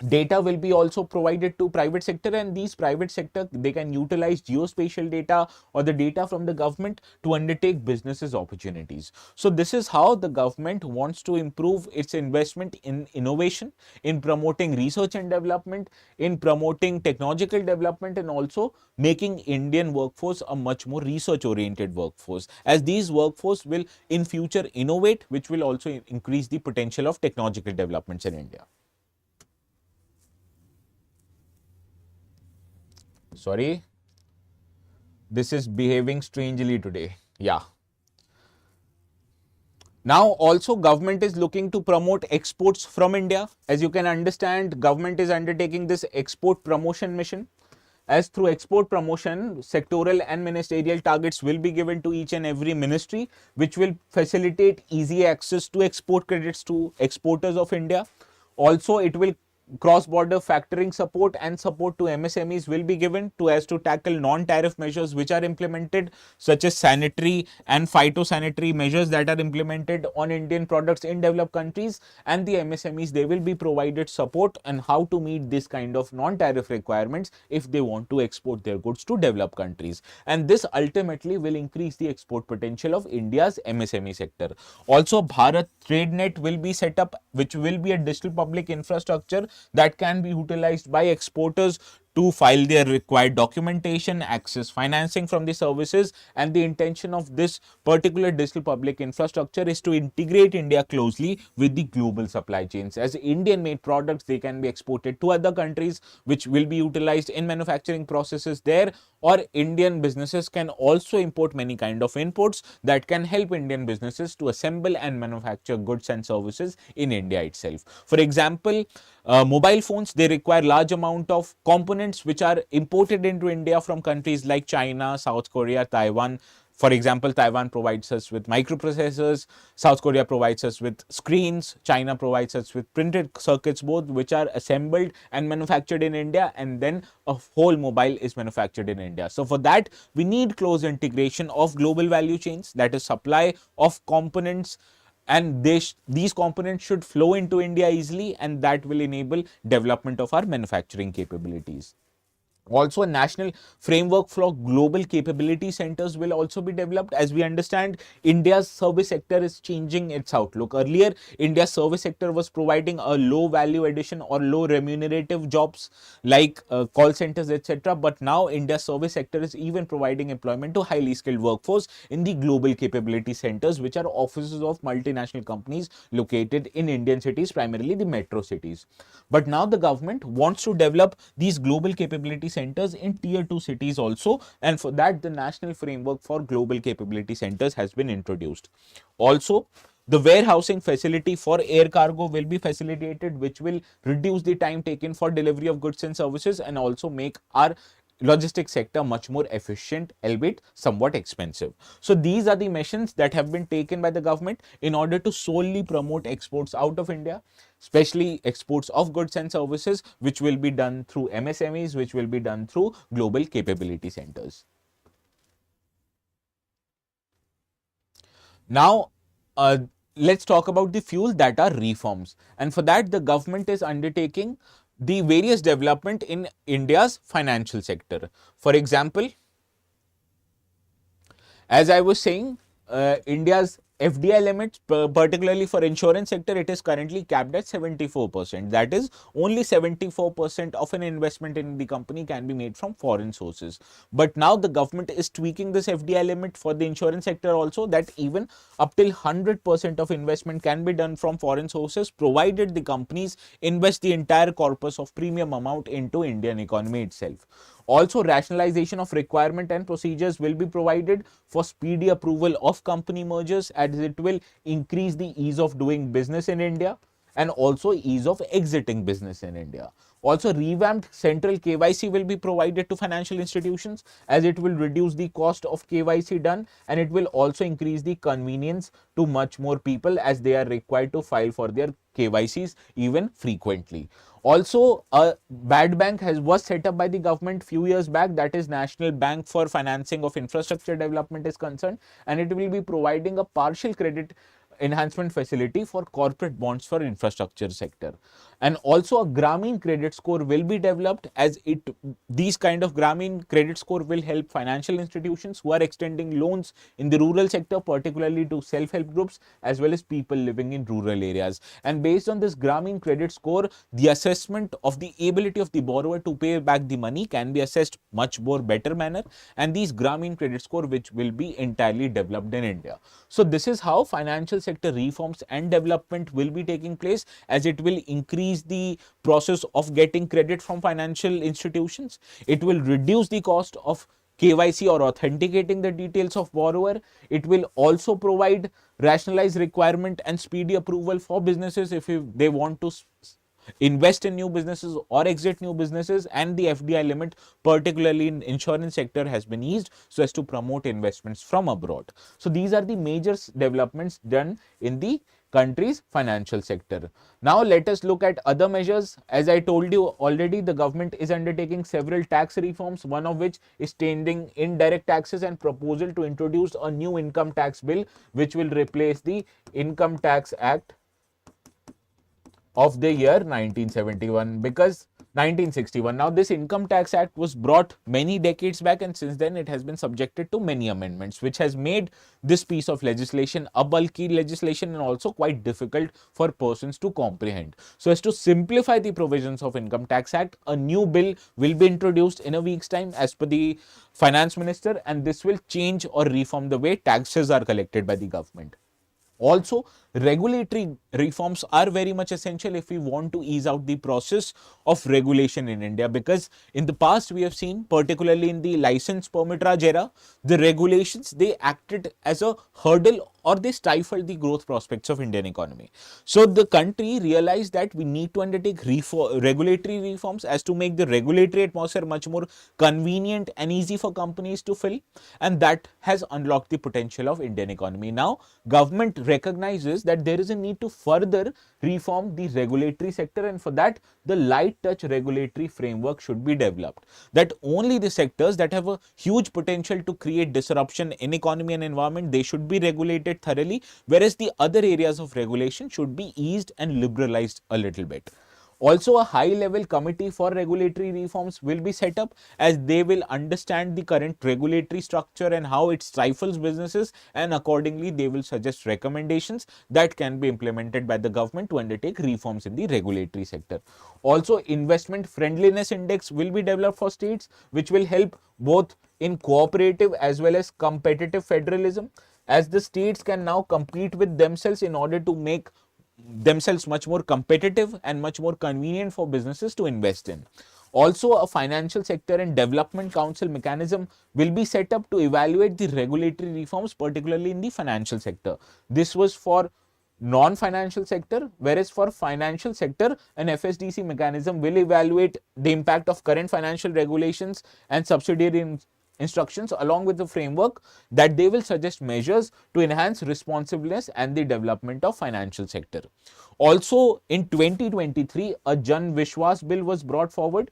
[SPEAKER 1] data will be also provided to private sector, and these private sector they can utilize geospatial data or the data from the government to undertake businesses opportunities. So this is how the government wants to improve its investment in innovation, in promoting research and development, in promoting technological development, and also making Indian workforce a much more research oriented workforce, as these workforce will in future innovate, which will also increase the potential of technological developments in India. Sorry, this is behaving strangely today. Yeah. Now also government is looking to promote exports from India. As you can understand, government is undertaking this export promotion mission, as through export promotion, sectoral and ministerial targets will be given to each and every ministry, which will facilitate easy access to export credits to exporters of India. Also, it will cross-border factoring support and support to MSMEs will be given to as to tackle non-tariff measures which are implemented, such as sanitary and phytosanitary measures that are implemented on Indian products in developed countries, and the MSMEs they will be provided support on how to meet this kind of non-tariff requirements if they want to export their goods to developed countries, and this ultimately will increase the export potential of India's MSME sector. Also, Bharat TradeNet will be set up, which will be a digital public infrastructure that can be utilized by exporters to file their required documentation, access financing from the services, and the intention of this particular digital public infrastructure is to integrate India closely with the global supply chains. As Indian made products, they can be exported to other countries, which will be utilized in manufacturing processes there, or Indian businesses can also import many kind of inputs that can help Indian businesses to assemble and manufacture goods and services in India itself. For example, mobile phones, they require large amount of components which are imported into India from countries like China, South Korea, Taiwan. For example, Taiwan provides us with microprocessors, South Korea provides us with screens, China provides us with printed circuits board which are assembled and manufactured in India, and then a whole mobile is manufactured in India. So for that, we need close integration of global value chains, that is supply of components, and these components should flow into India easily, and that will enable development of our manufacturing capabilities. Also, a national framework for global capability centers will also be developed. As we understand, India's service sector is changing its outlook. Earlier, India's service sector was providing a low value addition or low remunerative jobs like call centers, etc. But now India's service sector is even providing employment to highly skilled workforce in the global capability centers, which are offices of multinational companies located in Indian cities, primarily the metro cities. But now the government wants to develop these global capability centers in tier 2 cities also, and for that the national framework for global capability centers has been introduced. Also, the warehousing facility for air cargo will be facilitated, which will reduce the time taken for delivery of goods and services and also make our logistics sector much more efficient, albeit somewhat expensive. So these are the measures that have been taken by the government in order to solely promote exports out of India, especially exports of goods and services, which will be done through MSMEs, which will be done through global capability centers. Now, let's talk about the few that are reforms. And for that, the government is undertaking the various development in India's financial sector. For example, as I was saying, India's FDI limits, particularly for insurance sector, it is currently capped at 74%. That is, only 74% of an investment in the company can be made from foreign sources. But now the government is tweaking this FDI limit for the insurance sector also, that even up till 100% of investment can be done from foreign sources, provided the companies invest the entire corpus of premium amount into Indian economy itself. Also, rationalization of requirement and procedures will be provided for speedy approval of company mergers, as it will increase the ease of doing business in India and also ease of exiting business in India. Also, revamped central KYC will be provided to financial institutions, as it will reduce the cost of KYC done, and it will also increase the convenience to much more people, as they are required to file for their KYCs even frequently. Also, a bad bank was set up by the government few years back, that is National Bank for Financing of Infrastructure Development is concerned, and it will be providing a partial credit enhancement facility for corporate bonds for infrastructure sector. And also a Grameen credit score will be developed, as these kind of Grameen credit score will help financial institutions who are extending loans in the rural sector, particularly to self-help groups as well as people living in rural areas. And based on this Grameen credit score, the assessment of the ability of the borrower to pay back the money can be assessed much more better manner, and these Grameen credit score which will be entirely developed in India. So this is how financial sector reforms and development will be taking place, as it will increase the process of getting credit from financial institutions. It will reduce the cost of KYC or authenticating the details of borrower. It will also provide rationalized requirement and speedy approval for businesses if they want to invest in new businesses or exit new businesses, and the FDI limit, particularly in insurance sector, has been eased so as to promote investments from abroad. So these are the major developments done in the country's financial sector. Now let us look at other measures. As I told you already, the government is undertaking several tax reforms, one of which is changing indirect taxes and proposal to introduce a new income tax bill which will replace the Income Tax Act of the year 1971 because 1961. Now, this Income Tax Act was brought many decades back, and since then it has been subjected to many amendments, which has made this piece of legislation a bulky legislation and also quite difficult for persons to comprehend. So, as to simplify the provisions of Income Tax Act, a new bill will be introduced in a week's time as per the Finance Minister, and this will change or reform the way taxes are collected by the government. Also, regulatory reforms are very much essential if we want to ease out the process of regulation in India, because in the past we have seen, particularly in the license permit raj era, the regulations, they acted as a hurdle or they stifled the growth prospects of Indian economy. So the country realized that we need to undertake regulatory reforms as to make the regulatory atmosphere much more convenient and easy for companies to fill, and that has unlocked the potential of Indian economy. Now, government recognizes that there is a need to further reform the regulatory sector, and for that the light touch regulatory framework should be developed, that only the sectors that have a huge potential to create disruption in economy and environment, they should be regulated thoroughly, whereas the other areas of regulation should be eased and liberalized a little bit. Also, a high-level committee for regulatory reforms will be set up, as they will understand the current regulatory structure and how it stifles businesses, and accordingly they will suggest recommendations that can be implemented by the government to undertake reforms in the regulatory sector. Also, investment friendliness index will be developed for states, which will help both in cooperative as well as competitive federalism, as the states can now compete with themselves in order to make themselves much more competitive and much more convenient for businesses to invest in. Also, a financial sector and development council mechanism will be set up to evaluate the regulatory reforms, particularly in the financial sector. This was for non-financial sector, whereas for financial sector, an FSDC mechanism will evaluate the impact of current financial regulations and subsidiary instructions, along with the framework that they will suggest measures to enhance responsiveness and the development of financial sector. Also, in 2023, a Jan Vishwas bill was brought forward,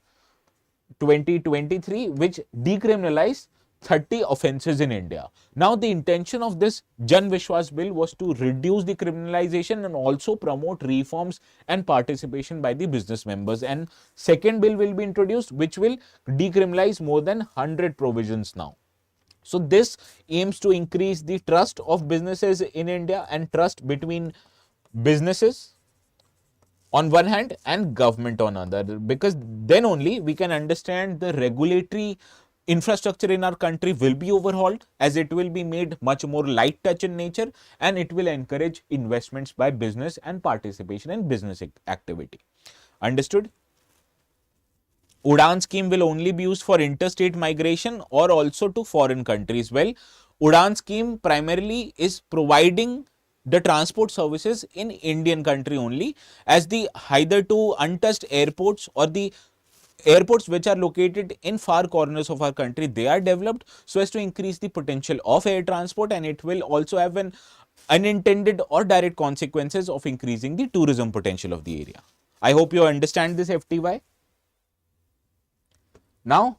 [SPEAKER 1] 2023, which decriminalized 30 offences in India. Now, the intention of this Jan Vishwas bill was to reduce the criminalization and also promote reforms and participation by the business members. And second bill will be introduced, which will decriminalize more than 100 provisions now. So this aims to increase the trust of businesses in India and trust between businesses on one hand and government on other, because then only we can understand the regulatory infrastructure in our country will be overhauled, as it will be made much more light touch in nature, and it will encourage investments by business and participation in business activity. Understood? Udan scheme will only be used for interstate migration or also to foreign countries. Well, Udan scheme primarily is providing the transport services in Indian country only, as the either to untouched airports or the airports which are located in far corners of our country, they are developed so as to increase the potential of air transport, and it will also have an unintended or direct consequences of increasing the tourism potential of the area. I hope you understand this FTY. Now,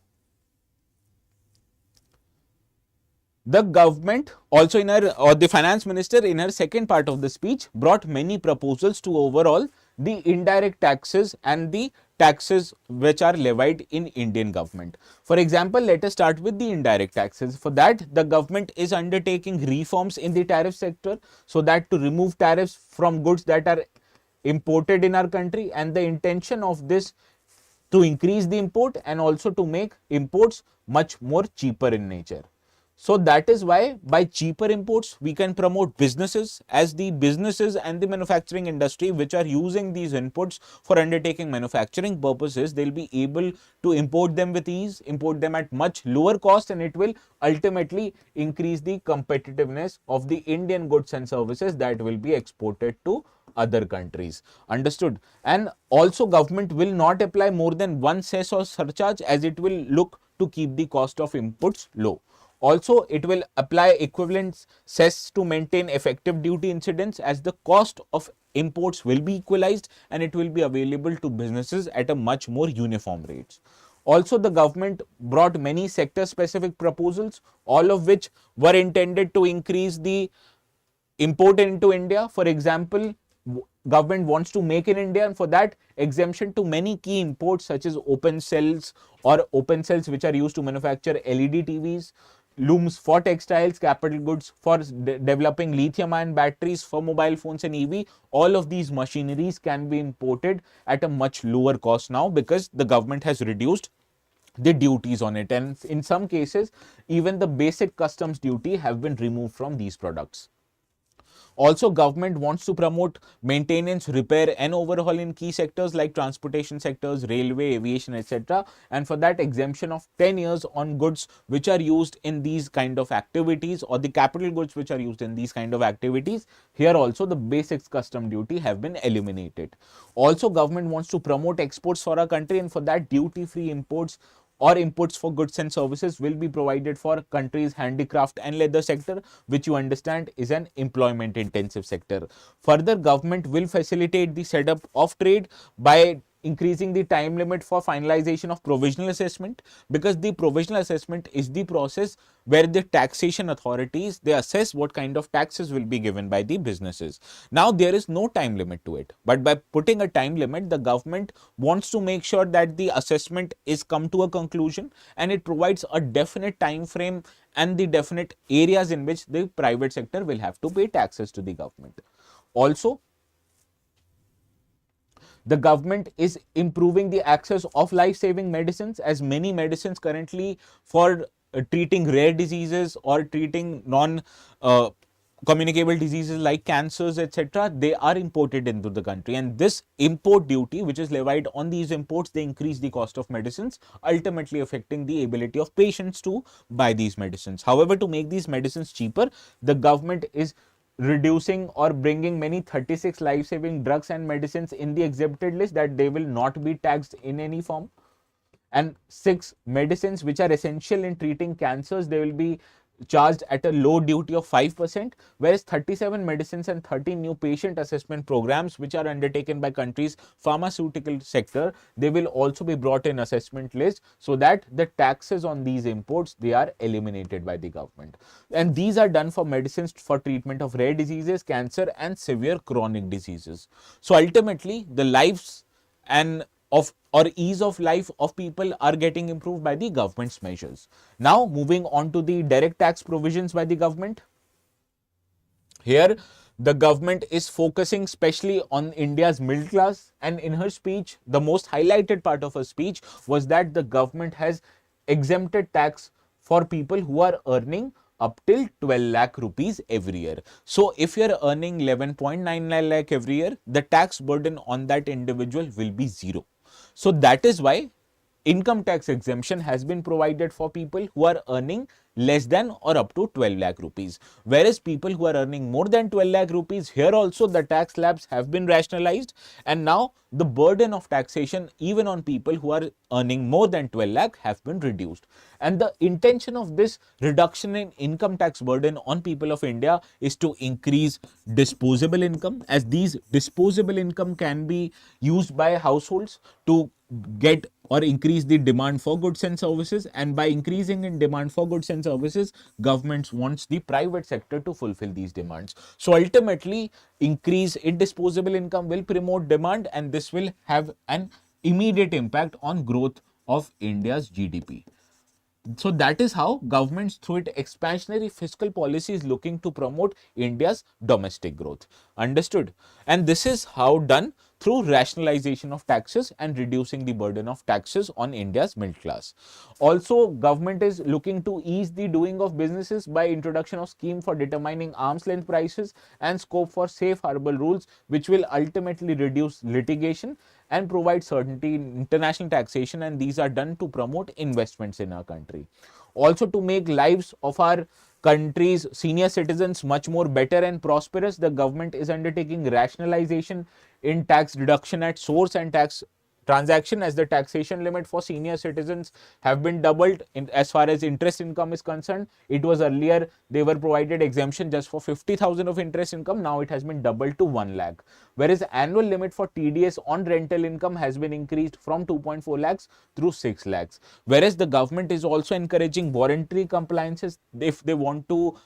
[SPEAKER 1] the government also in her, or the finance minister in her second part of the speech, brought many proposals to overall the indirect taxes and the taxes which are levied in Indian government. For example, let us start with the indirect taxes. For that, the government is undertaking reforms in the tariff sector, so that to remove tariffs from goods that are imported in our country, and the intention of this to increase the import and also to make imports much more cheaper in nature. So that is why by cheaper imports, we can promote businesses, as the businesses and the manufacturing industry which are using these inputs for undertaking manufacturing purposes, they'll be able to import them with ease, import them at much lower cost, and it will ultimately increase the competitiveness of the Indian goods and services that will be exported to other countries. Understood? And also, government will not apply more than one cess or surcharge, as it will look to keep the cost of inputs low. Also, it will apply equivalent cess to maintain effective duty incidence, as the cost of imports will be equalized and it will be available to businesses at a much more uniform rates. Also, the government brought many sector specific proposals, all of which were intended to increase the import into India. For example, government wants to make in India, and for that exemption to many key imports such as open cells which are used to manufacture LED TVs, looms for textiles, capital goods for developing lithium ion batteries for mobile phones and EV. All of these machineries can be imported at a much lower cost now because the government has reduced the duties on it, and in some cases even the basic customs duty have been removed from these products. Also, government wants to promote maintenance, repair and overhaul in key sectors like transportation sectors, railway, aviation, etc. And for that, exemption of 10 years on goods which are used in these kind of activities, or the capital goods which are used in these kind of activities. Here also the basic custom duty have been eliminated. Also, government wants to promote exports for our country, and for that duty-free imports or inputs for goods and services will be provided for country's handicraft and leather sector, which you understand is an employment intensive sector. Further, government will facilitate the setup of trade by increasing the time limit for finalization of provisional assessment, because the provisional assessment is the process where the taxation authorities, they assess what kind of taxes will be given by the businesses. Now there is no time limit to it, but by putting a time limit, the government wants to make sure that the assessment is come to a conclusion, and it provides a definite time frame and the definite areas in which the private sector will have to pay taxes to the government. Also, the government is improving the access of life-saving medicines, as many medicines currently for treating rare diseases or treating non-communicable diseases like cancers, etc., they are imported into the country, and this import duty which is levied on these imports, they increase the cost of medicines, ultimately affecting the ability of patients to buy these medicines. However, to make these medicines cheaper, the government is reducing or bringing many 36 life-saving drugs and medicines in the exempted list, that they will not be taxed in any form. And 6 medicines which are essential in treating cancers, they will be charged at a low duty of 5%, whereas 37 medicines and 13 new patient assessment programs which are undertaken by country's pharmaceutical sector, they will also be brought in assessment list, so that the taxes on these imports, they are eliminated by the government. And these are done for medicines for treatment of rare diseases, cancer and severe chronic diseases. So ultimately the lives and of or ease of life of people are getting improved by the government's measures. Now moving on to the direct tax provisions by the government. Here the government is focusing specially on India's middle class, and in her speech, the most highlighted part of her speech was that the government has exempted tax for people who are earning up till 12 lakh rupees every year. So if you are earning 11.99 lakh every year, the tax burden on that individual will be zero. So that is why income tax exemption has been provided for people who are earning less than or up to 12 lakh rupees. Whereas people who are earning more than 12 lakh rupees, here also the tax slabs have been rationalized, and now the burden of taxation even on people who are earning more than 12 lakh have been reduced. And the intention of this reduction in income tax burden on people of India is to increase disposable income, as these disposable income can be used by households to get or increase the demand for goods and services, and by increasing in demand for goods and services, government wants the private sector to fulfill these demands. So ultimately, increase in disposable income will promote demand, and this will have an immediate impact on growth of India's GDP. So that is how governments through its expansionary fiscal policy is looking to promote India's domestic growth. Understood? And this is how done through rationalization of taxes and reducing the burden of taxes on India's middle class. Also, government is looking to ease the doing of businesses by introduction of scheme for determining arm's length prices and scope for safe harbor rules, which will ultimately reduce litigation and provide certainty in international taxation, and these are done to promote investments in our country. Also, to make lives of our country's senior citizens much more better and prosperous, the government is undertaking rationalization in tax deduction at source and tax transaction, as the taxation limit for senior citizens have been doubled. As far as interest income is concerned, it was earlier they were provided exemption just for 50,000 of interest income. Now it has been doubled to 1 lakh. Whereas annual limit for TDS on rental income has been increased from 2.4 lakhs through 6 lakhs. Whereas the government is also encouraging voluntary compliances. If they want to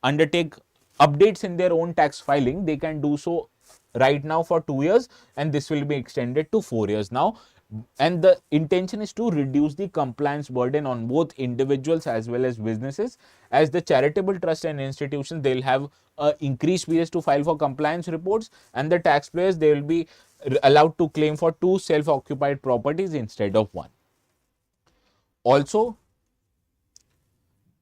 [SPEAKER 1] undertake updates in their own tax filing, they can do so right now for 2 years, and this will be extended to 4 years now. And the intention is to reduce the compliance burden on both individuals as well as businesses. As the charitable trust and institutions, they'll have increased periods to file for compliance reports, and the taxpayers, they will be allowed to claim for 2 self-occupied properties instead of 1. Also,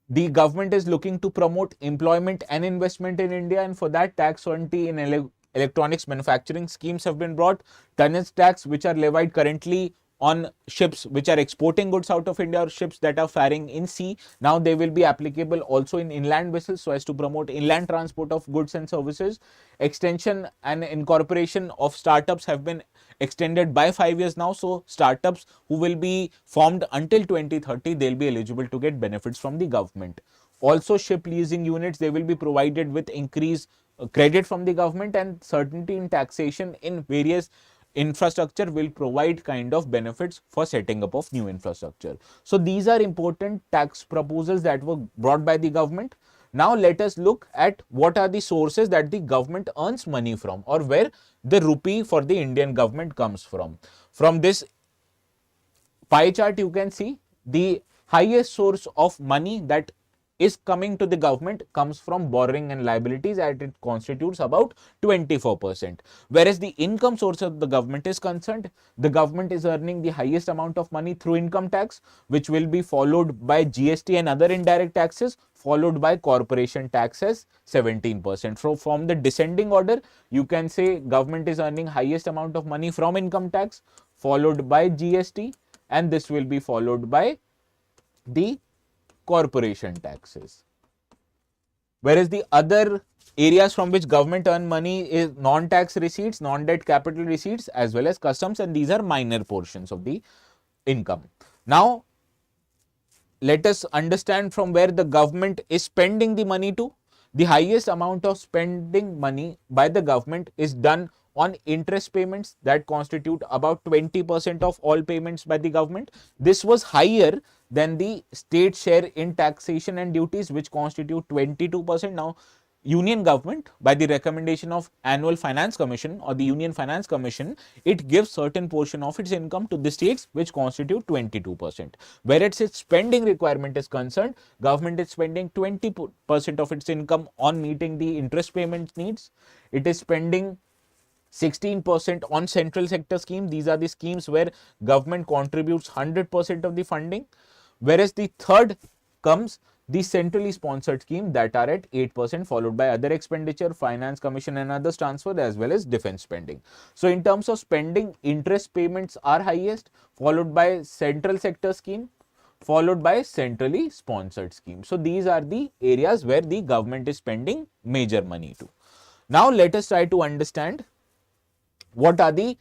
[SPEAKER 1] the government is looking to promote employment and investment in India, and for that, tax certainty in electronics manufacturing schemes have been brought. Tonnage tax, which are levied currently on ships which are exporting goods out of India or ships that are faring in sea, now they will be applicable also in inland vessels, so as to promote inland transport of goods and services. Extension and incorporation of startups have been extended by 5 years now, so startups who will be formed until 2030, they'll be eligible to get benefits from the government. Also, ship leasing units, they will be provided with increased credit from the government, and certainty in taxation in various infrastructure will provide kind of benefits for setting up of new infrastructure. So these are important tax proposals that were brought by the government. Now let us look at what are the sources that the government earns money from, or where the rupee for the Indian government comes from. From this pie chart, you can see the highest source of money that is coming to the government comes from borrowing and liabilities, and it constitutes about 24%. Whereas the income source of the government is concerned, the government is earning the highest amount of money through income tax, which will be followed by GST and other indirect taxes, followed by corporation taxes 17%. So from the descending order, you can say government is earning highest amount of money from income tax, followed by GST, and this will be followed by the corporation taxes. Whereas the other areas from which government earn money is non-tax receipts, non-debt capital receipts, as well as customs, and these are minor portions of the income. Now, let us understand from where the government is spending the money to. The highest amount of spending money by the government is done on interest payments that constitute about 20% of all payments by the government. This was higher than the state share in taxation and duties, which constitute 22%. Now, Union government, by the recommendation of Annual Finance Commission or the Union Finance Commission, it gives certain portion of its income to the states, which constitute 22%. Whereas its spending requirement is concerned, government is spending 20% of its income on meeting the interest payment needs. It is spending 16% on central sector scheme. These are the schemes where government contributes 100% of the funding. Whereas the third comes the centrally sponsored scheme that are at 8%, followed by other expenditure, finance commission and others transfer, as well as defense spending. So in terms of spending, interest payments are highest, followed by central sector scheme, followed by centrally sponsored scheme. So these are the areas where the government is spending major money to. Now let us try to understand what are the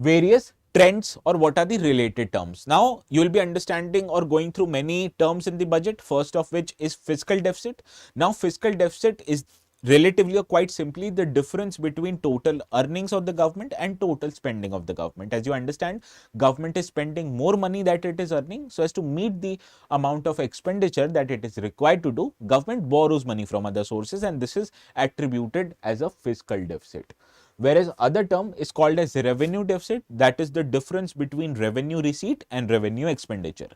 [SPEAKER 1] various trends or what are the related terms. Now, you will be understanding or going through many terms in the budget, first of which is fiscal deficit. Now, fiscal deficit is relatively or quite simply the difference between total earnings of the government and total spending of the government. As you understand, government is spending more money that it is earning, so as to meet the amount of expenditure that it is required to do, government borrows money from other sources, and this is attributed as a fiscal deficit. Whereas other term is called as revenue deficit, that is the difference between revenue receipt and revenue expenditure.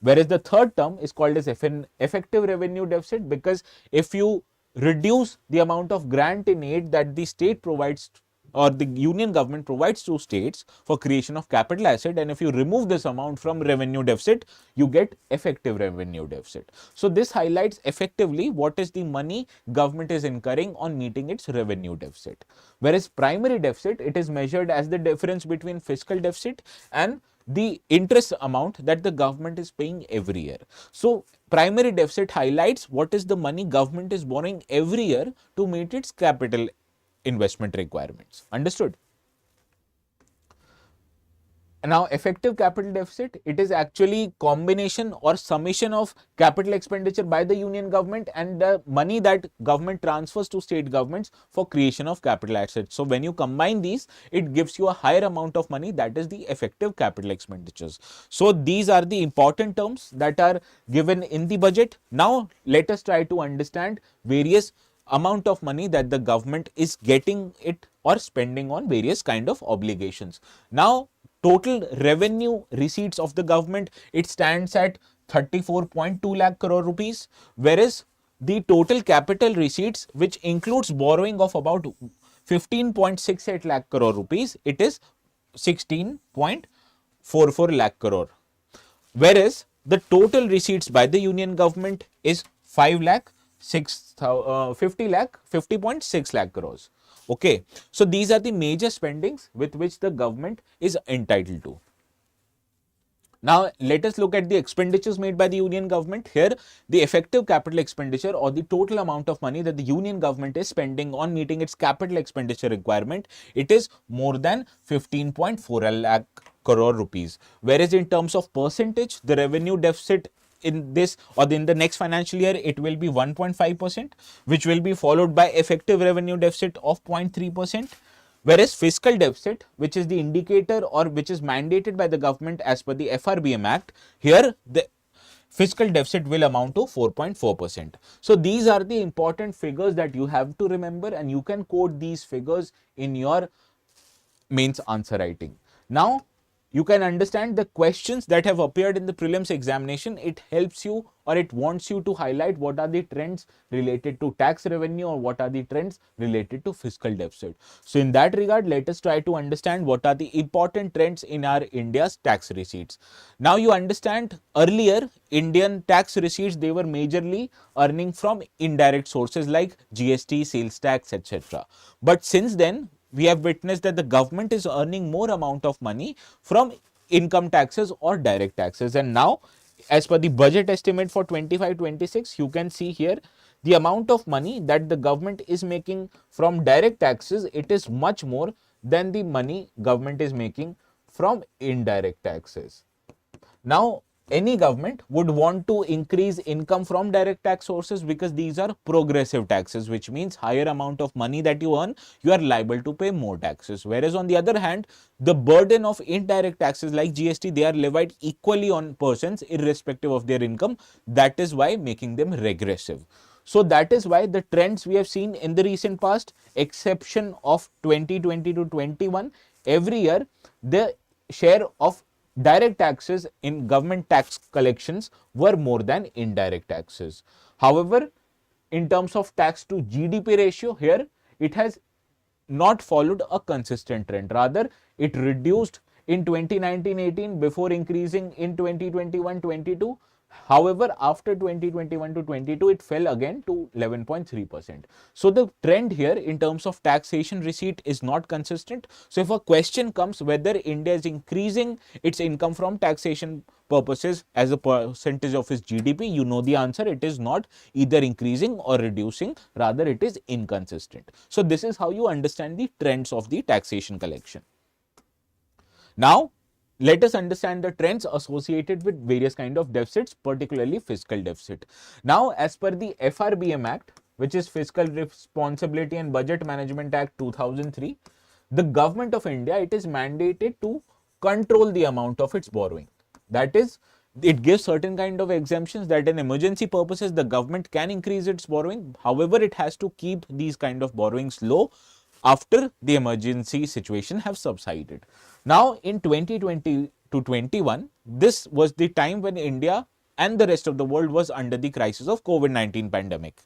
[SPEAKER 1] Whereas the third term is called as effective revenue deficit, because if you reduce the amount of grant in aid that the state provides or the union government provides to states for creation of capital asset, and if you remove this amount from revenue deficit, you get effective revenue deficit. So this highlights effectively what is the money government is incurring on meeting its revenue deficit. Whereas primary deficit, it is measured as the difference between fiscal deficit and the interest amount that the government is paying every year. So primary deficit highlights what is the money government is borrowing every year to meet its capital investment requirements. Understood? Now, effective capital deficit, it is actually combination or summation of capital expenditure by the union government and the money that government transfers to state governments for creation of capital assets. So when you combine these, it gives you a higher amount of money, that is the effective capital expenditures. So these are the important terms that are given in the budget. Now let us try to understand various amount of money that the government is getting it or spending on various kind of obligations. Now, total revenue receipts of the government, it stands at 34.2 lakh crore rupees, whereas the total capital receipts, which includes borrowing of about 15.68 lakh crore rupees, it is 16.44 lakh crore, whereas the total receipts by the union government is 5 lakh 50.6 lakh crores. Okay, so these are the major spendings with which the government is entitled to. Now, let us look at the expenditures made by the union government. Here, the effective capital expenditure, or the total amount of money that the union government is spending on meeting its capital expenditure requirement, it is more than 15.4 lakh crore rupees. Whereas in terms of percentage, the revenue deficit in this or in the next financial year, it will be 1.5%, which will be followed by effective revenue deficit of 0.3%. Whereas fiscal deficit, which is the indicator or which is mandated by the government as per the FRBM Act, here the fiscal deficit will amount to 4.4%. So these are the important figures that you have to remember, and you can quote these figures in your mains answer writing. Now, you can understand the questions that have appeared in the prelims examination. It helps you, or it wants you to highlight what are the trends related to tax revenue or what are the trends related to fiscal deficit. So in that regard, let us try to understand what are the important trends in our India's tax receipts. Now you understand, earlier Indian tax receipts, they were majorly earning from indirect sources like GST, sales tax, etc. But since then, we have witnessed that the government is earning more amount of money from income taxes or direct taxes. And now, as per the budget estimate for 25-26, you can see here the amount of money that the government is making from direct taxes, it is much more than the money government is making from indirect taxes. Now, any government would want to increase income from direct tax sources because these are progressive taxes, which means higher amount of money that you earn, you are liable to pay more taxes. Whereas on the other hand, the burden of indirect taxes like GST, they are levied equally on persons irrespective of their income. That is why making them regressive. So that is why the trends we have seen in the recent past, exception of 2020 to 21, every year the share of direct taxes in government tax collections were more than indirect taxes. However, in terms of tax to GDP ratio, here it has not followed a consistent trend. Rather, it reduced in 2019-18 before increasing in 2021-22. However, after 2021 to 22, it fell again to 11.3%. So the trend here in terms of taxation receipt is not consistent. So if a question comes whether India is increasing its income from taxation purposes as a percentage of its GDP, you know the answer. It is not either increasing or reducing, rather it is inconsistent. So this is how you understand the trends of the taxation collection. Now, let us understand the trends associated with various kind of deficits, particularly fiscal deficit. Now, as per the FRBM Act, which is Fiscal Responsibility and Budget Management Act 2003, the government of India, it is mandated to control the amount of its borrowing. That is, it gives certain kind of exemptions that in emergency purposes, the government can increase its borrowing. However, it has to keep these kind of borrowings low after the emergency situation have subsided. Now, in 2020 to 21, this was the time when India and the rest of the world was under the crisis of COVID-19 pandemic.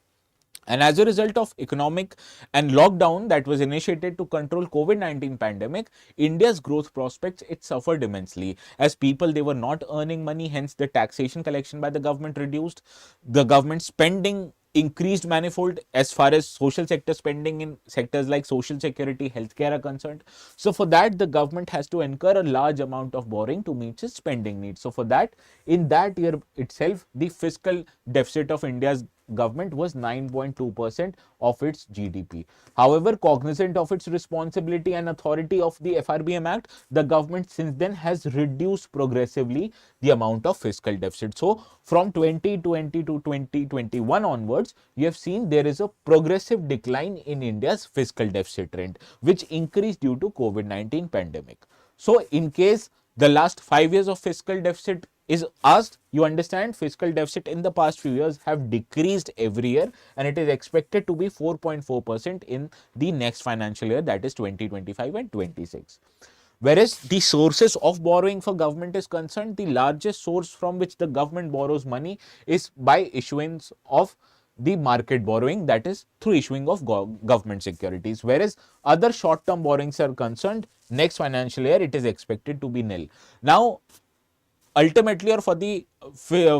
[SPEAKER 1] And as a result of economic and lockdown that was initiated to control COVID-19 pandemic, India's growth prospects, it suffered immensely as people, they were not earning money. Hence, the taxation collection by the government reduced. The government spending increased manifold as far as social sector spending in sectors like social security, healthcare are concerned. So for that, the government has to incur a large amount of borrowing to meet its spending needs. So for that, in that year itself, the fiscal deficit of India's government was 9.2% of its GDP. However, cognizant of its responsibility and authority of the FRBM Act, the government since then has reduced progressively the amount of fiscal deficit. So from 2020 to 2021 onwards, you have seen there is a progressive decline in India's fiscal deficit trend, which increased due to COVID-19 pandemic. So in case the last 5 years of fiscal deficit is asked, you understand fiscal deficit in the past few years have decreased every year, and it is expected to be 4.4% in the next financial year, that is 2025 and 26. Whereas the sources of borrowing for government is concerned, the largest source from which the government borrows money is by issuance of the market borrowing, that is through issuing of government securities. Whereas other short term borrowings are concerned, next financial year it is expected to be nil. Now, ultimately, or for the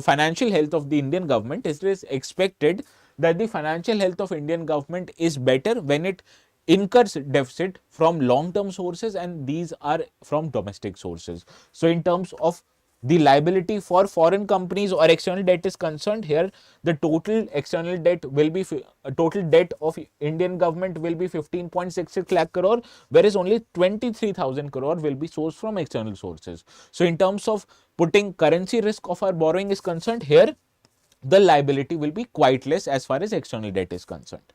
[SPEAKER 1] financial health of the Indian government, it is expected that the financial health of Indian government is better when it incurs deficit from long term sources, and these are from domestic sources. So in terms of the liability for foreign companies or external debt is concerned, here the total external debt will be total debt of Indian government will be 15.66 lakh crore, whereas only 23,000 crore will be sourced from external sources. So in terms of putting currency risk of our borrowing is concerned, here the liability will be quite less as far as external debt is concerned.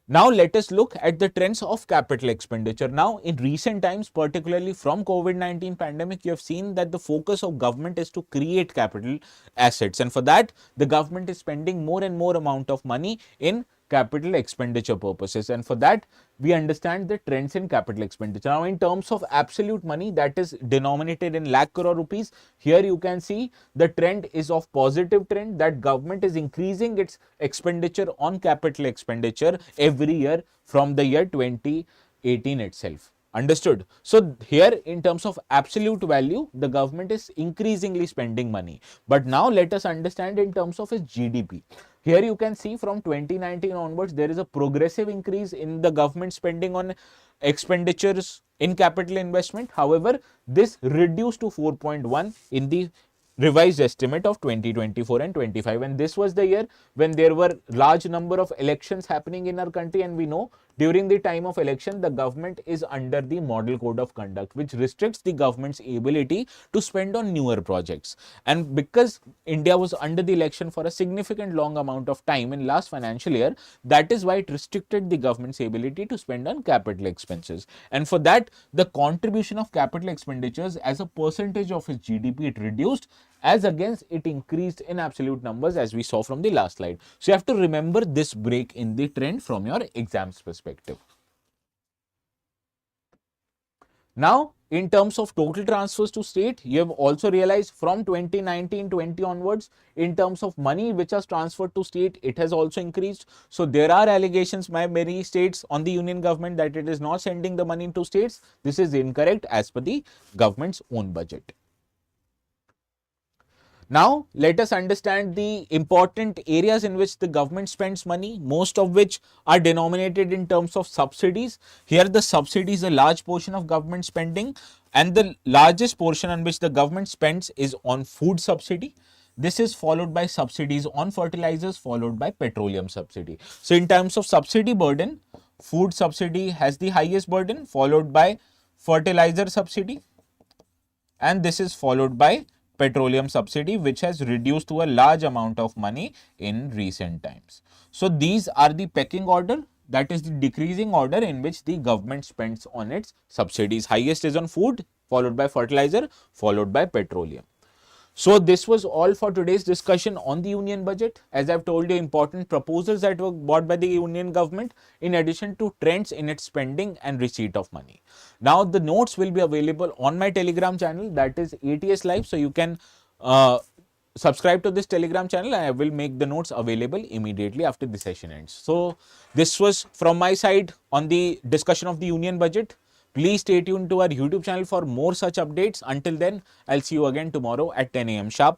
[SPEAKER 1] Now let us look at the trends of capital expenditure. Now in recent times, particularly from COVID-19 pandemic, you have seen that the focus of government is to create capital assets, and for that the government is spending more and more amount of money in capital expenditure purposes, and for that we understand the trends in capital expenditure. Now in terms of absolute money that is denominated in lakh crore rupees, here you can see the trend is of positive trend, that government is increasing its expenditure on capital expenditure every year from the year 2018 itself. Understood? So here in terms of absolute value, the government is increasingly spending money. But now let us understand in terms of its GDP. Here you can see from 2019 onwards, there is a progressive increase in the government spending on expenditures in capital investment. However, this reduced to 4.1 in the revised estimate of 2024 and 25, and this was the year when there were large number of elections happening in our country, and we know during the time of election the government is under the model code of conduct, which restricts the government's ability to spend on newer projects. And because India was under the election for a significant long amount of time in last financial year, that is why it restricted the government's ability to spend on capital expenses, and for that the contribution of capital expenditures as a percentage of its GDP it reduced, as against it increased in absolute numbers as we saw from the last slide. So you have to remember this break in the trend from your exams perspective. Now in terms of total transfers to state, you have also realized from 2019-20 onwards, in terms of money which has transferred to state, it has also increased. So there are allegations by many states on the union government that it is not sending the money to states. This is incorrect as per the government's own budget. Now, let us understand the important areas in which the government spends money, most of which are denominated in terms of subsidies. Here, the subsidy is a large portion of government spending, and the largest portion on which the government spends is on food subsidy. This is followed by subsidies on fertilizers, followed by petroleum subsidy. So, in terms of subsidy burden, food subsidy has the highest burden, followed by fertilizer subsidy, and this is followed by petroleum subsidy, which has reduced to a large amount of money in recent times. So these are the pecking order, that is the decreasing order in which the government spends on its subsidies. Highest is on food, followed by fertilizer, followed by petroleum. So this was all for today's discussion on the union budget. As I've told you, important proposals that were brought by the union government, in addition to trends in its spending and receipt of money. Now the notes will be available on my Telegram channel, that is ATS Live. So you can subscribe to this Telegram channel, and I will make the notes available immediately after the session ends. So this was from my side on the discussion of the union budget. Please stay tuned to our YouTube channel for more such updates. Until then, I'll see you again tomorrow at 10 a.m. sharp.